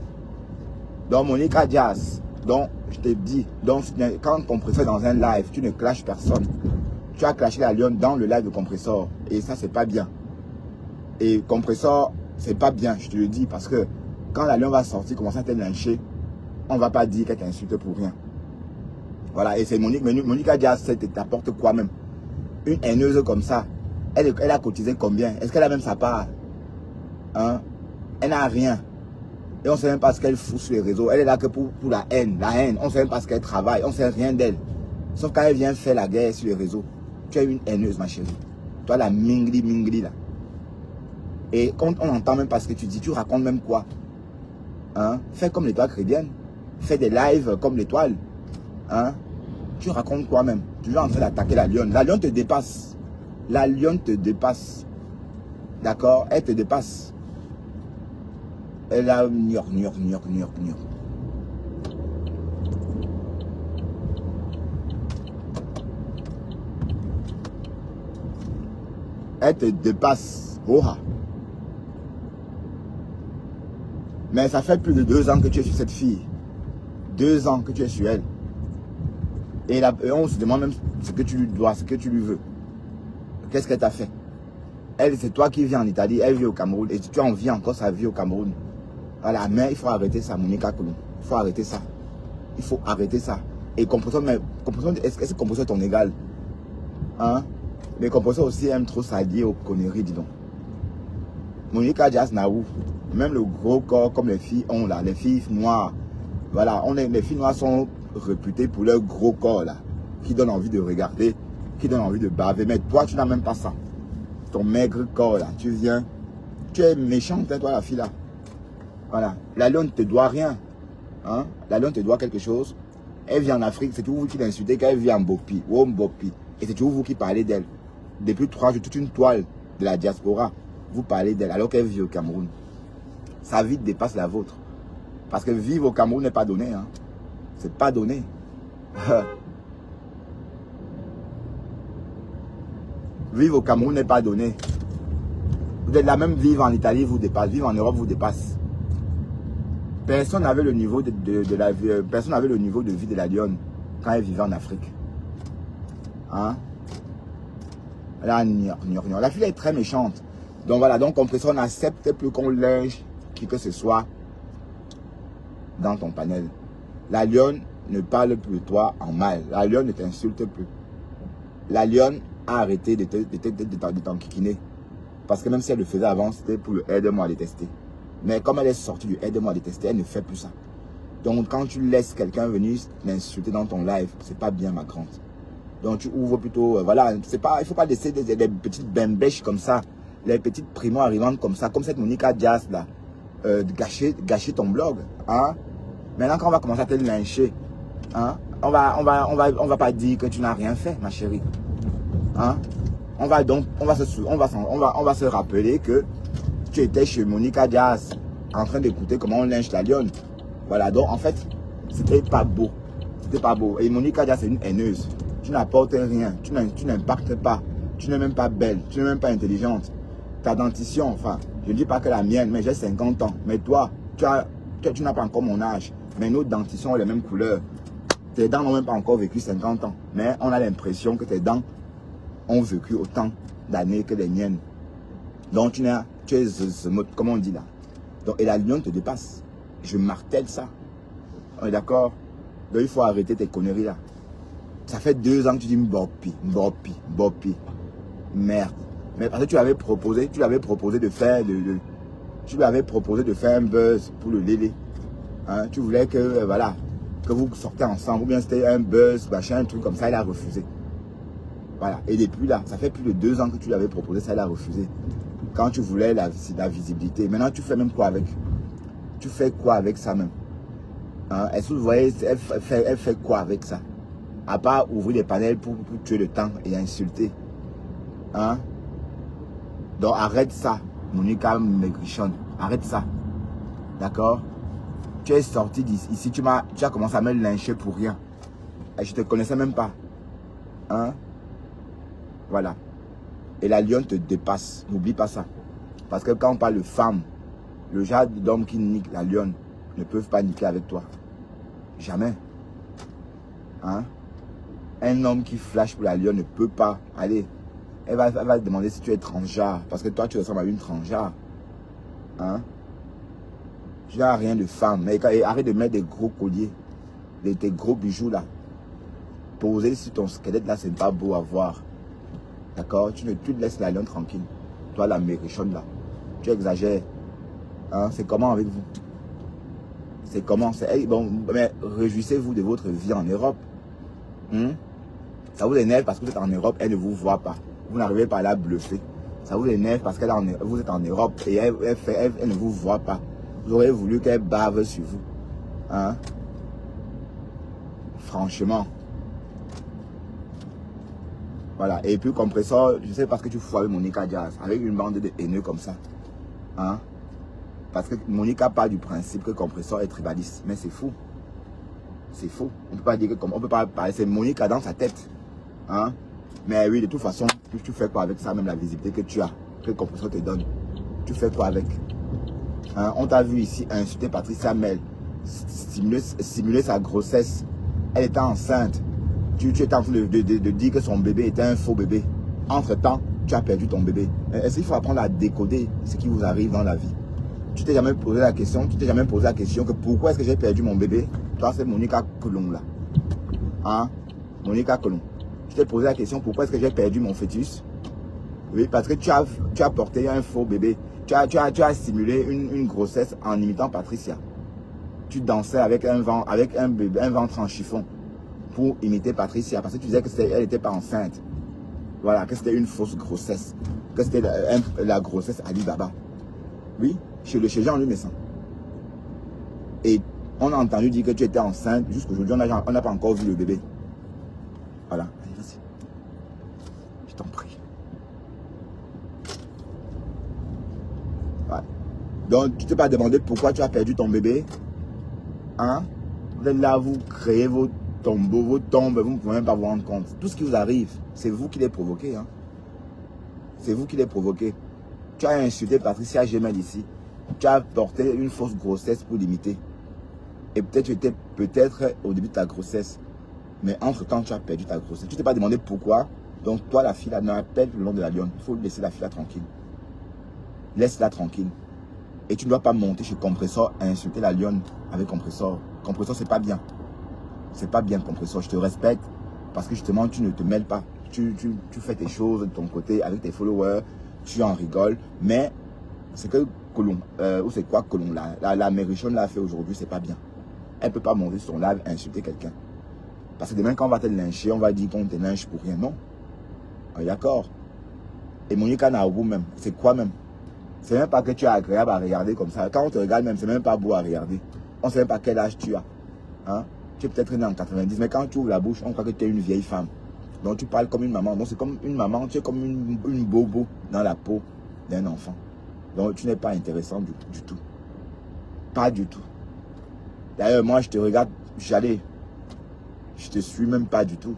Donc, Monica Diaz. Donc, je te dis. Donc, quand compresseur dans un live, tu ne clashes personne. Tu as clashé la lionne dans le live de compresseur. Et ça, c'est pas bien. Et compresseur, c'est pas bien, je te le dis. Parce que quand la lionne va sortir, commencer à te lyncher, on ne va pas dire qu'elle t'insulte pour rien. Voilà. Et c'est Monica Diaz, t'apporte quoi même? Une haineuse comme ça. Elle a cotisé combien? Est-ce qu'elle a même sa part? Hein? Elle n'a rien. Et on ne sait même pas ce qu'elle fout sur les réseaux. Elle est là que pour la haine. La haine. On ne sait même pas ce qu'elle travaille. On ne sait rien d'elle. Sauf quand elle vient faire la guerre sur les réseaux. Tu es une haineuse, ma chérie. Toi, la mingli là. Et quand on n'entend même pas ce que tu dis, tu racontes même quoi? Hein? Fais comme l'étoile chrétienne. Fais des lives comme l'étoile. Hein? Tu racontes quoi même? Tu es en train d'attaquer la lionne. La lionne te dépasse. La lionne te dépasse. D'accord? Elle te dépasse. Elle a nior. Elle te dépasse. Oha. Mais ça fait plus de 2 ans que tu es sur cette fille. 2 ans que tu es sur elle. Et on se demande même ce que tu lui dois, ce que tu lui veux. Qu'est-ce qu'elle t'a fait? Elle, c'est toi qui vis en Italie, elle vit au Cameroun. Et tu envies encore sa vie au Cameroun. Voilà, mais il faut arrêter ça, Monica Koulou. Il faut arrêter ça. Il faut arrêter ça. Et composant, est-ce que composant est ton égal? Hein? Mais composant aussi aime trop s'allier aux conneries, dis donc. Monica Diaz Naou. Même le gros corps comme les filles ont là, les filles noires. Voilà, les filles noires sont réputées pour leur gros corps là. Qui donne envie de regarder, qui donne envie de baver. Mais toi, tu n'as même pas ça. Ton maigre corps là, tu viens. Tu es méchante, hein, toi la fille là. Voilà. La lionne ne te doit rien. Hein? La lionne te doit quelque chose. Elle vit en Afrique, c'est toujours vous qui l'insultez qu'elle vit en Bopi ou en Bopi. Et c'est toujours vous qui parlez d'elle. Depuis 3 jours, toute une toile de la diaspora, vous parlez d'elle alors qu'elle vit au Cameroun. Sa vie dépasse la vôtre. Parce que vivre au Cameroun n'est pas donné. Hein? C'est pas donné. Vivre au Cameroun n'est pas donné. Vous êtes là, même vivre en Italie vous dépasse, vivre en Europe vous dépasse. Personne n'avait le niveau personne n'avait le niveau de vie de la lionne quand elle vivait en Afrique. Hein? Là, la fille est très méchante. Donc voilà, donc compresseur n'accepte plus qu'on linge qui que ce soit dans ton panel. La lionne ne parle plus de toi en mal. La lionne ne t'insulte plus. La lionne a arrêté de t'enquiquiner. Parce que même si elle le faisait avant, c'était pour le aide-moi à détester. Mais comme elle est sortie du aide-moi à détester, elle ne fait plus ça. Donc quand tu laisses quelqu'un venir l'insulter dans ton live, c'est pas bien ma grande. Donc tu ouvres plutôt, voilà, c'est pas, il faut pas laisser des petites bembèches comme ça, les petites primo arrivantes comme ça, comme cette Monica Diaz là, gâcher ton blog, hein. Maintenant quand on va commencer à te lyncher, hein, on va pas dire que tu n'as rien fait, ma chérie, hein. On va se rappeler que tu étais chez Monica Diaz en train d'écouter comment on lynche la lionne. Voilà, donc en fait, c'était pas beau. C'était pas beau. Et Monica Diaz, c'est une haineuse. Tu n'apportes rien, tu n'impactes pas, tu n'es même pas belle, tu n'es même pas intelligente. Ta dentition, enfin, je ne dis pas que la mienne, mais j'ai 50 ans. Mais toi, tu n'as pas encore mon âge. Mais nos dentitions ont les mêmes couleurs. Tes dents n'ont même pas encore vécu 50 ans. Mais on a l'impression que tes dents ont vécu autant d'années que les miennes. Donc tu es comment on dit là. Donc, et la lionne te dépasse. Je martèle ça. On est d'accord? Donc il faut arrêter tes conneries là. Ça fait 2 ans que tu dis Mbopi. Merde. Mais parce que tu lui avais proposé de faire tu lui avais proposé de faire un buzz pour le lélé. Hein? Tu voulais que voilà, que vous sortez ensemble, ou bien c'était un buzz, machin, un truc comme ça, il a refusé. Voilà. Et depuis là, ça fait plus de 2 ans que tu lui avais proposé ça, il a refusé. Quand tu voulais la visibilité. Maintenant, tu fais même quoi avec? Tu fais quoi avec ça même? Hein? Est-ce que vous voyez, elle fait quoi avec ça? À part ouvrir les panels pour tuer le temps et insulter. Hein? Donc arrête ça, Monica Maigrichonne. Arrête ça. D'accord? Tu es sorti d'ici, tu as commencé à me lyncher pour rien. Et je te connaissais même pas. Hein? Voilà. Et la lionne te dépasse. N'oublie pas ça. Parce que quand on parle de femme, le genre d'homme qui nique la lionne ne peuvent pas niquer avec toi. Jamais. Hein? Un homme qui flash pour la lionne ne peut pas. Allez, elle va te demander si tu es transgenre. Parce que toi, tu ressembles à une transgenre. Hein? Tu n'as rien de femme. Mais arrête de mettre des gros colliers. Tes gros bijoux là. Poser sur ton squelette là, c'est pas beau à voir. D'accord? Tu te laisses la lionne tranquille. Toi, la Maigrichonne là. Tu exagères. Hein? C'est comment avec vous? C'est comment? Bon, mais réjouissez-vous de votre vie en Europe. Ça vous énerve parce que vous êtes en Europe, elle ne vous voit pas. Vous n'arrivez pas à la bluffer. Ça vous énerve parce que vous êtes en Europe et elle ne vous voit pas. Vous auriez voulu qu'elle bave sur vous. Hein? Franchement. Voilà. Et puis, compresseur, je sais parce que tu fous avec Monica Diaz, avec une bande de haineux comme ça. Hein? Parce que Monica part du principe que compresseur est tribaliste. Mais c'est fou. C'est faux. On peut pas dire que on peut pas parler. C'est Monica dans sa tête. Hein? Mais oui, de toute façon, tu fais quoi avec ça, même la visibilité que tu as, que le compresseur te donne. Tu fais quoi avec? Hein? On t'a vu ici insulter Patricia Mel, simuler sa grossesse. Elle était enceinte. Tu étais en train de dire que son bébé était un faux bébé. Entre-temps, tu as perdu ton bébé. Est-ce qu'il faut apprendre à décoder ce qui vous arrive dans la vie? Tu t'es jamais posé la question, que pourquoi est-ce que j'ai perdu mon bébé? Toi, c'est Monica Colomb là. Hein? Monica Colomb. Tu t'es posé la question, pourquoi est-ce que j'ai perdu mon fœtus? Oui, parce que tu as porté un faux bébé. Tu as simulé une grossesse en imitant Patricia. Tu dansais avec un ventre en chiffon pour imiter Patricia. Parce que tu disais qu'elle n'était pas enceinte. Voilà, que c'était une fausse grossesse. Que c'était la grossesse Ali Baba. Oui, chez Jean-Louis Messin. Et on a entendu dire que tu étais enceinte. Jusqu'aujourd'hui, on n'a pas encore vu le bébé. Voilà. Allez, vas-y. Je t'en prie. Voilà. Donc, tu t'es pas demandé pourquoi tu as perdu ton bébé. Hein? Vous êtes là, vous créez vos tombeaux, vos tombes. Vous ne pouvez même pas vous rendre compte. Tout ce qui vous arrive, c'est vous qui les provoquez. Hein? C'est vous qui les provoquez. Tu as insulté Patricia Gemel ici. Tu as porté une fausse grossesse pour l'imiter. Et peut-être tu étais au début de ta grossesse. Mais entre-temps, tu as perdu ta grossesse. Tu ne t'es pas demandé pourquoi. Donc toi, la fille là, n'appelle le nom de la lionne. Il faut laisser la fille là tranquille. Laisse-la tranquille. Et tu ne dois pas monter chez Compressor et insulter la lionne avec Compressor. Compressor, c'est pas bien. C'est pas bien, Compressor. Je te respecte parce que justement, tu ne te mêles pas. Tu fais tes choses de ton côté avec tes followers. Tu en rigoles. Mais c'est que Colomb, ou c'est quoi Colomb là, la Mérichonne l'a fait aujourd'hui, c'est pas bien. Elle ne peut pas monter sur son live et insulter quelqu'un. Parce que demain, quand on va te lyncher, on va dire qu'on te lynche pour rien. Non. D'accord. Et Monica Naobu même, c'est quoi même? C'est même pas que tu es agréable à regarder comme ça. Quand on te regarde même, c'est même pas beau à regarder. On ne sait même pas quel âge tu as. Hein? Tu es peut-être né en 90, mais quand tu ouvres la bouche, on croit que tu es une vieille femme. Donc tu parles comme une maman. Donc c'est comme une maman, tu es comme une bobo dans la peau d'un enfant. Donc tu n'es pas intéressant du tout. Pas du tout. D'ailleurs, moi je te regarde, je te suis même pas du tout.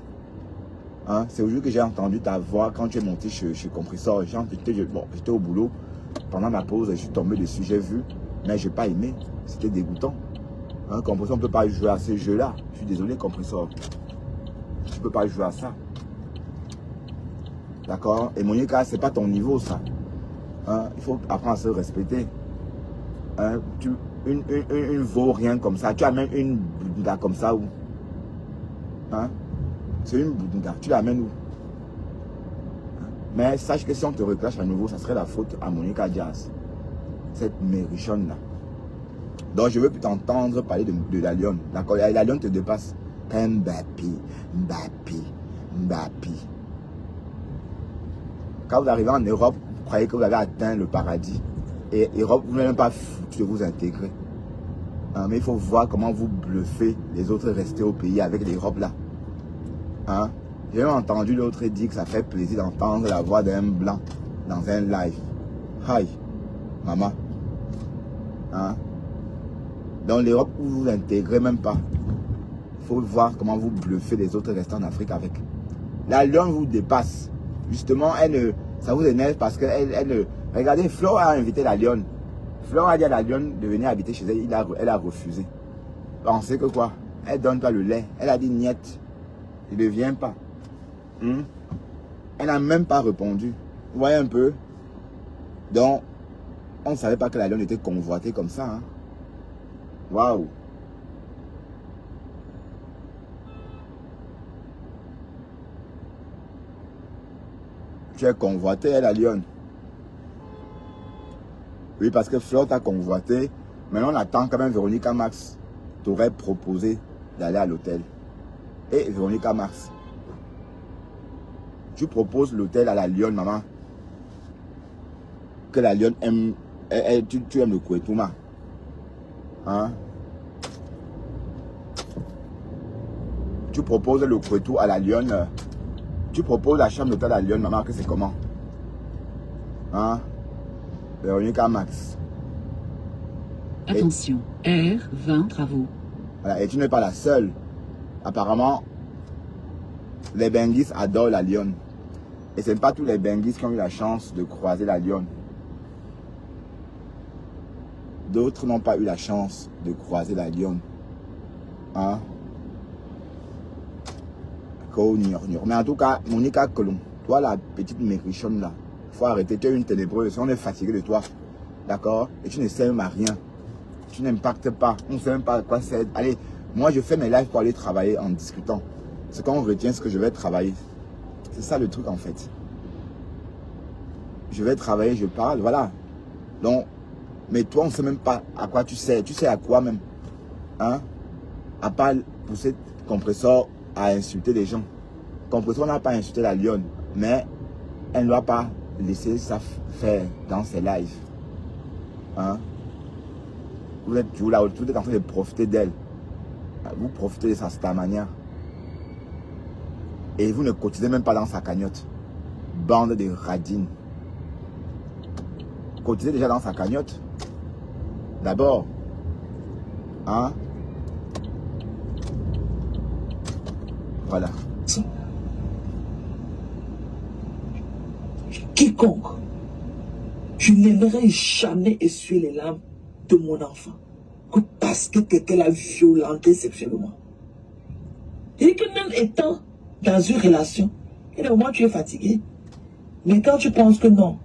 Hein? C'est aujourd'hui que j'ai entendu ta voix quand tu es monté chez Compressor. J'étais au boulot. Pendant ma pause, je suis tombé dessus, j'ai vu, mais je n'ai pas aimé. C'était dégoûtant. Hein, Compressor, on ne peut pas jouer à ces jeux-là. Je suis désolé, Compressor. Tu ne peux pas jouer à ça. D'accord? Et Monica, ce n'est pas ton niveau, ça. Hein, il faut apprendre à se respecter. Hein, une vaut-rien comme ça. Tu amènes une boudinga comme ça où? Hein? C'est une boudinga. Tu l'amènes où? Mais sache que si on te reclache à nouveau, ça serait la faute à Monica Diaz. Cette Mérichonne là. Donc je veux plus t'entendre parler de la lionne. D'accord? La lionne te dépasse. Mbappé. Quand vous arrivez en Europe, vous croyez que vous avez atteint le paradis. Et Europe, vous n'avez même pas foutu de vous intégrer. Hein, mais il faut voir comment vous bluffez les autres restés au pays avec l'Europe là. Hein? J'ai entendu l'autre dire que ça fait plaisir d'entendre la voix d'un blanc dans un live. Hi, maman. Hein? Dans l'Europe, vous vous intégrez même pas. Il faut voir comment vous bluffez les autres restants en Afrique avec. La lionne vous dépasse. Justement, ça vous énerve parce que regardez, Flo a invité la lionne. Flo a dit à la lionne de venir habiter chez elle. Elle a refusé. Pensez que quoi? Elle donne pas le lait. Elle a dit niet. Il ne vient pas. Elle n'a même pas répondu. Vous voyez un peu? Donc, on ne savait pas que la lionne était convoitée comme ça. Hein? Waouh! Tu es convoitée, la lionne. Oui, parce que Fleur t'a convoité. Maintenant, on attend quand même Véronica Max. T'aurais proposé d'aller à l'hôtel. Et Véronica Max, tu proposes l'hôtel à la lionne, maman. Que la lionne aime. Tu aimes le Kouetouma. Hein? Tu proposes le Kouetou à la lionne. Tu proposes la chambre d'hôtel à la lionne, maman, que c'est comment? Hein? Véronica Max. Attention, R20 travaux. Voilà, et tu n'es pas la seule. Apparemment, les Benguis adorent la lionne. Et ce n'est pas tous les Benguis qui ont eu la chance de croiser la lionne. D'autres n'ont pas eu la chance de croiser la lionne. Hein? Mais en tout cas, Monica Colomb, toi la petite Mérichonne là, il faut arrêter, tu es une ténébreuse, on est fatigué de toi. D'accord? Et tu ne sers même à rien. Tu n'impactes pas, on ne sait même pas à quoi c'est. Allez, moi je fais mes lives pour aller travailler en discutant. C'est quand on retient ce que je vais travailler. C'est ça le truc en fait. Je vais travailler, je parle, voilà. Donc, mais toi on ne sait même pas à quoi tu sais. Tu sais à quoi même? Hein? À part pousser Compressor à insulter les gens. Compressor n'a pas insulté la lionne, mais elle ne doit pas laisser ça faire dans ses lives. Hein? Vous êtes toujours là, vous êtes en train de profiter d'elle. Vous profitez de sa manière. Et vous ne cotisez même pas dans sa cagnotte. Bande de radines. Cotisez déjà dans sa cagnotte. D'abord. Hein? Voilà. Quiconque Je n'aimerais jamais essuyer les larmes de mon enfant que parce que quelqu'un l'a violenté sexuellement. Et que même étant dans une relation, il y a des moments où tu es fatigué. Mais quand tu penses que non,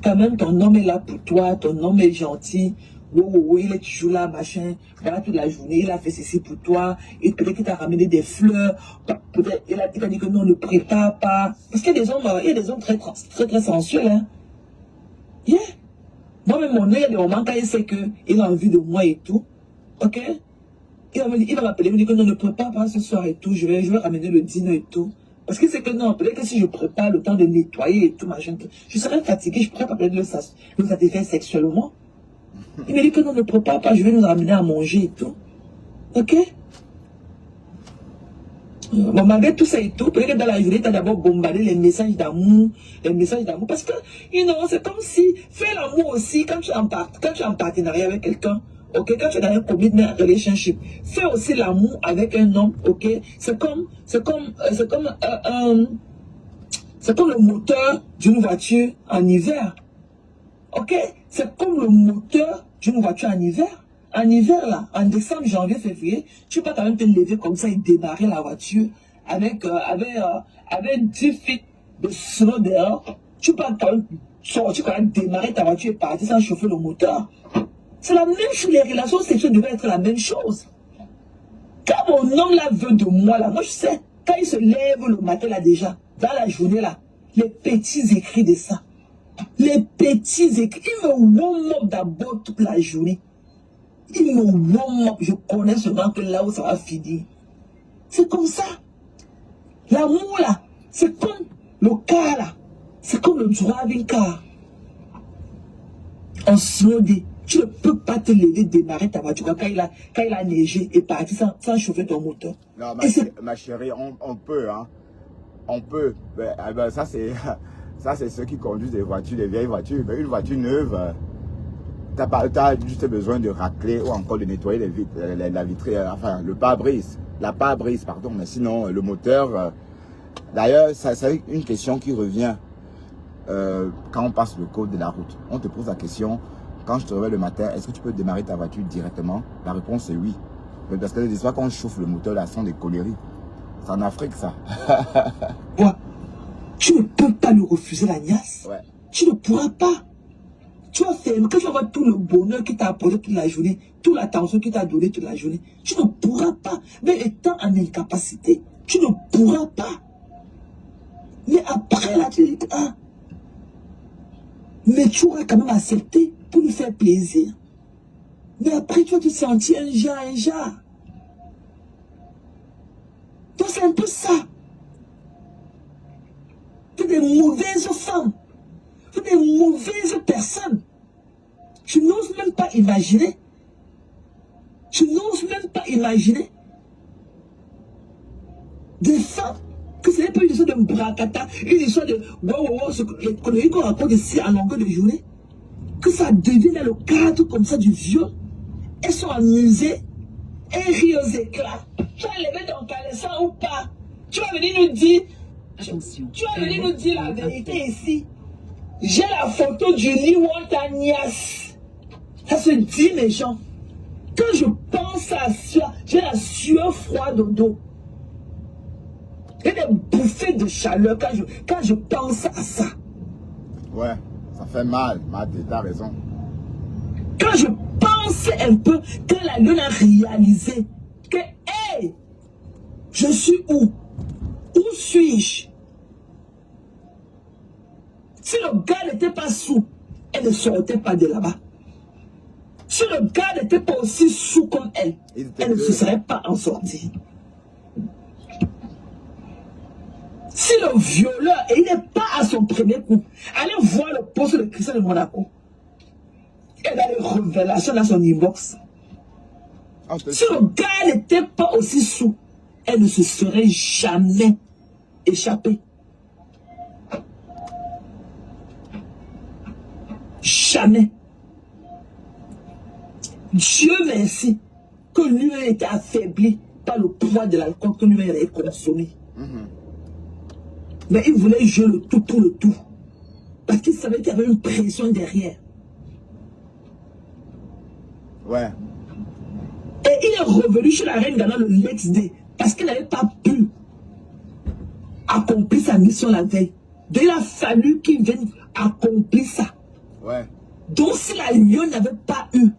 quand même ton homme est là pour toi, ton homme est gentil, il est toujours là, machin, voilà toute la journée, il a fait ceci pour toi, et peut-être qu'il t'a ramené des fleurs, peut-être il a dit que non, ne prépare pas. Parce qu'il y a des hommes très sensuels, hein. Yeah. Moi-même, mon œil, il y a des moments quand il sait qu'il a envie de moi et tout, ok? Il va m'appeler, il me dit que non, ne prépare pas ce soir et tout, je vais ramener le dîner et tout. Parce qu'il sait que non, peut-être que si je prépare le temps de nettoyer et tout, machin, je serais fatigué, je pourrais pas peut-être le satisfaire sexuellement. Il me dit que non, ne prépare pas, je vais nous ramener à manger et tout. Ok? Bon, malgré tout ça et tout, peut-être que dans la journée, tu as d'abord bombardé les messages d'amour, parce que, c'est comme si, fais l'amour aussi quand tu es en partenariat avec quelqu'un, ok, quand tu es dans un commitment relationship, fais aussi l'amour avec un homme, ok, c'est comme le moteur d'une voiture en hiver, ok, c'est comme le moteur d'une voiture en hiver. En hiver, là, en décembre, janvier, février, tu peux quand même te lever comme ça et démarrer la voiture avec 10 feet de snow dehors. Tu peux quand même sortir, quand même démarrer ta voiture et partir sans chauffer le moteur. C'est la même chose, les relations sexuelles devraient être la même chose. Quand mon homme là veut de moi, là, moi je sais, quand il se lève le matin là déjà, dans la journée là, les petits écrits de ça. Les petits écrits, il me warm up d'abord toute la journée. Il me warm up, je connais seulement que là où ça va finir. C'est comme ça. L'amour là, c'est comme le car là. C'est comme le driving car. En slow day, tu ne peux pas te lever, démarrer ta voiture quand il a neigé et partir sans chauffer ton moteur. Non, ma chérie, on peut, hein. On peut. Ça, c'est ceux qui conduisent des voitures, des vieilles voitures. Mais une voiture neuve, tu as juste besoin de racler ou encore de nettoyer les vitres, la vitrine, enfin, le pare-brise. La pare-brise, pardon. Mais sinon, le moteur... D'ailleurs, c'est une question qui revient quand on passe le code de la route. On te pose la question, quand je te réveille le matin, est-ce que tu peux démarrer ta voiture directement? La réponse est oui. Mais parce que des fois, quand on chauffe le moteur, là, sont des coléries. C'est en Afrique, ça. Ouais. Tu ne peux pas lui refuser la niasse. Ouais. Tu ne pourras pas. Tu vas faire, quand tu vas voir tout le bonheur qu'il t'a apporté toute la journée, toute l'attention qu'il t'a donné toute la journée, tu ne pourras pas. Mais étant en incapacité, tu ne pourras pas. Mais après, là, tu dis, ah. Mais tu auras quand même accepté pour lui faire plaisir. Mais après, tu vas te sentir un jar. Donc, c'est un peu ça. Tu es des mauvaises femmes. Tu es des mauvaises personnes. Tu n'oses même pas imaginer. Tu n'oses même pas imaginer des femmes que ce n'est pas une histoire de bracata, une histoire de les conneries qu'on raconte ici à longueur de journée. Que ça devienne dans le cadre comme ça du viol. Elles sont amusées. Elles rient aux éclats. Tu vas lever ton caleçon ou pas? Tu vas venir nous dire. Attention. Tu vas venir nous dire la vérité ici. J'ai la photo du lit où on t'a niasse. Ça se dit, mes gens. Quand je pense à ça, j'ai la sueur froide au dos. Il y a des bouffées de chaleur quand je pense à ça. Ouais, ça fait mal, t'as raison. Quand je pense un peu, quand la lune a réalisé que, hey, je suis où? Où suis-je? Si le gars n'était pas sous, elle ne sortait pas de là-bas. Si le gars n'était pas aussi sous comme elle ne se serait pas en sortie. Si le violeur, et il n'est pas à son premier coup, allez voir le poste de Christian de Monaco. Elle a des révélations dans son inbox. Si le gars n'était pas aussi sous, elle ne se serait jamais échappée. Jamais. Dieu merci que lui a été affaibli par le poids de l'alcool que lui avait consommé. Mais il voulait jouer le tout pour le tout. Parce qu'il savait qu'il y avait une pression derrière. Ouais. Et il est revenu chez la reine Ghana le next day. Parce qu'il n'avait pas pu accomplir sa mission la veille. Donc il a fallu qu'il vienne accomplir ça. Ouais. Donc si la lionne n'avait pas eu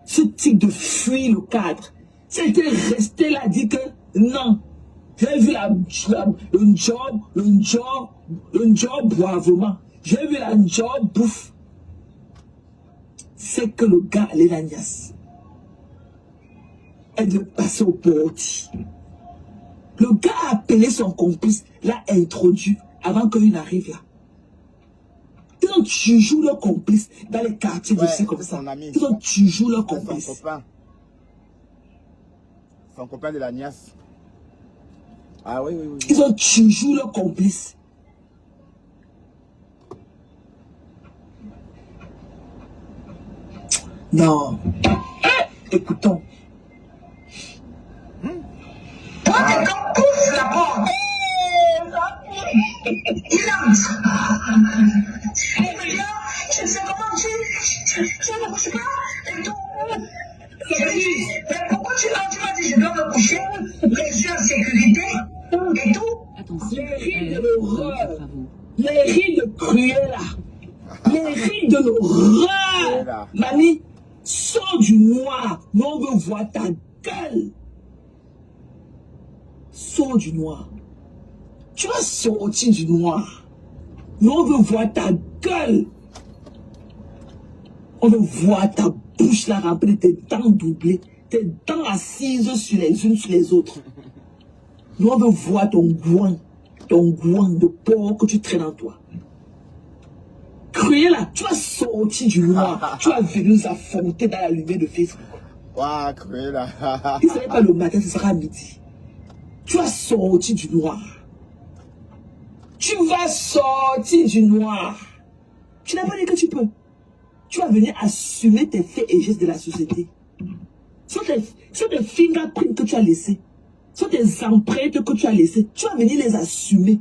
ce type de fuir le cadre, si elle était restée là, dit que non, j'ai vu le job boivement, j'ai vu la job bouffe, c'est que le gars allait la niasse. Elle devait passer au porti. Le gars a appelé son complice, l'a introduit avant qu'il n'arrive là. Ils ont toujours leur complice dans les quartiers de ces comme ça. Ils ont toujours leur complice. Son copain de la niace. Ah oui, oui, oui. Ils ont toujours leur complice. Non. Écoutons. Toi, t'es comme pousse la porte. Il entre. Et puis là, je ne sais comment tu ne couches pas et tout. Je lui dis, mais pourquoi tu m'as dit je dois me coucher, les yeux en sécurité et tout. Attention, Les rires de R20 l'horreur. travaux. Les rires de Cruella. Les rires de l'horreur. Mani, sors du noir. Mais on veut voir ta gueule. Sors du noir. Tu vas sortir du noir. Mais on veut voir ta gueule. On veut voir ta bouche là remplie, tes dents doublées, tes dents assises sur les unes sur les autres. Nous on veut voir ton gouin de porc que tu traînes en toi. Cruella, tu vas sortir du noir. Tu vas venir nous affronter dans la lumière de Facebook. Waouh, Cruella. Si ce n'est pas le matin, ce sera à midi. Tu vas sortir du noir. Tu vas sortir du noir. Tu n'as pas dit que tu peux. Tu vas venir assumer tes faits et gestes de la société. Ce sont des fingerprints que tu as laissés. Ce sont des empreintes que tu as laissées. Tu vas venir les assumer.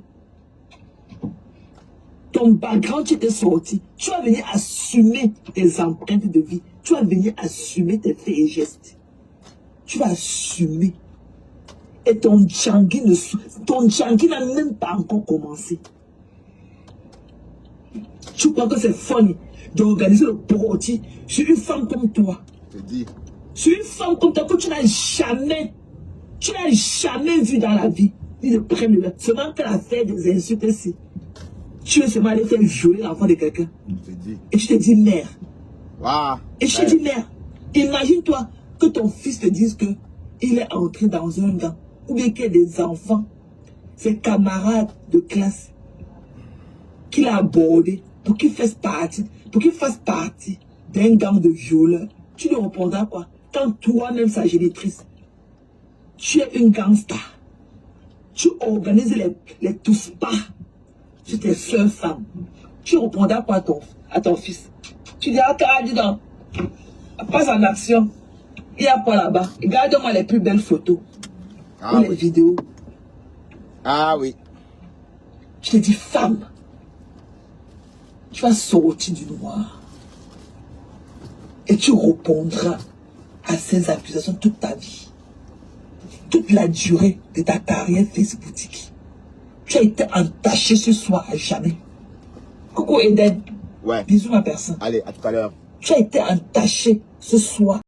Ton background, tu t'es sorti. Tu vas venir assumer tes empreintes de vie. Tu vas venir assumer tes faits et gestes. Tu vas assumer. Et ton Djangui n'a même pas encore commencé. Tu crois que c'est fun d'organiser le portier sur une femme comme toi? Je te dis. Sur une femme comme toi que tu n'as jamais vu dans la vie. Ni de près de là. Seulement qu'elle a fait des insultes ici. Tu veux seulement aller faire violer l'enfant de quelqu'un. Je te dis. Et tu te dis mère. Waouh. Et je te dis mère. Imagine-toi que ton fils te dise que il est entré dans un gang. Ou bien qu'il y a des enfants, ses camarades de classe, qu'il a abordé pour qu'il fasse partie d'un gang de violeurs. Tu lui répondras quoi? Quand toi-même, sa génitrice, tu es une gangster. Tu organises les tous pas sur tes seules femmes. Tu répondras quoi à ton fils? Tu diras, dis donc, passe en action. Il y a quoi là-bas? Regarde-moi les plus belles photos. Ah, ou les vidéos. Ah oui. Je te dis, femme, tu vas sortir du noir. Et tu répondras à ces accusations toute ta vie. Toute la durée de ta carrière Facebook. Tu as été entaché ce soir à jamais. Coucou Eden. Ouais. Bisous ma personne. Allez, à tout à l'heure. Tu as été entaché ce soir.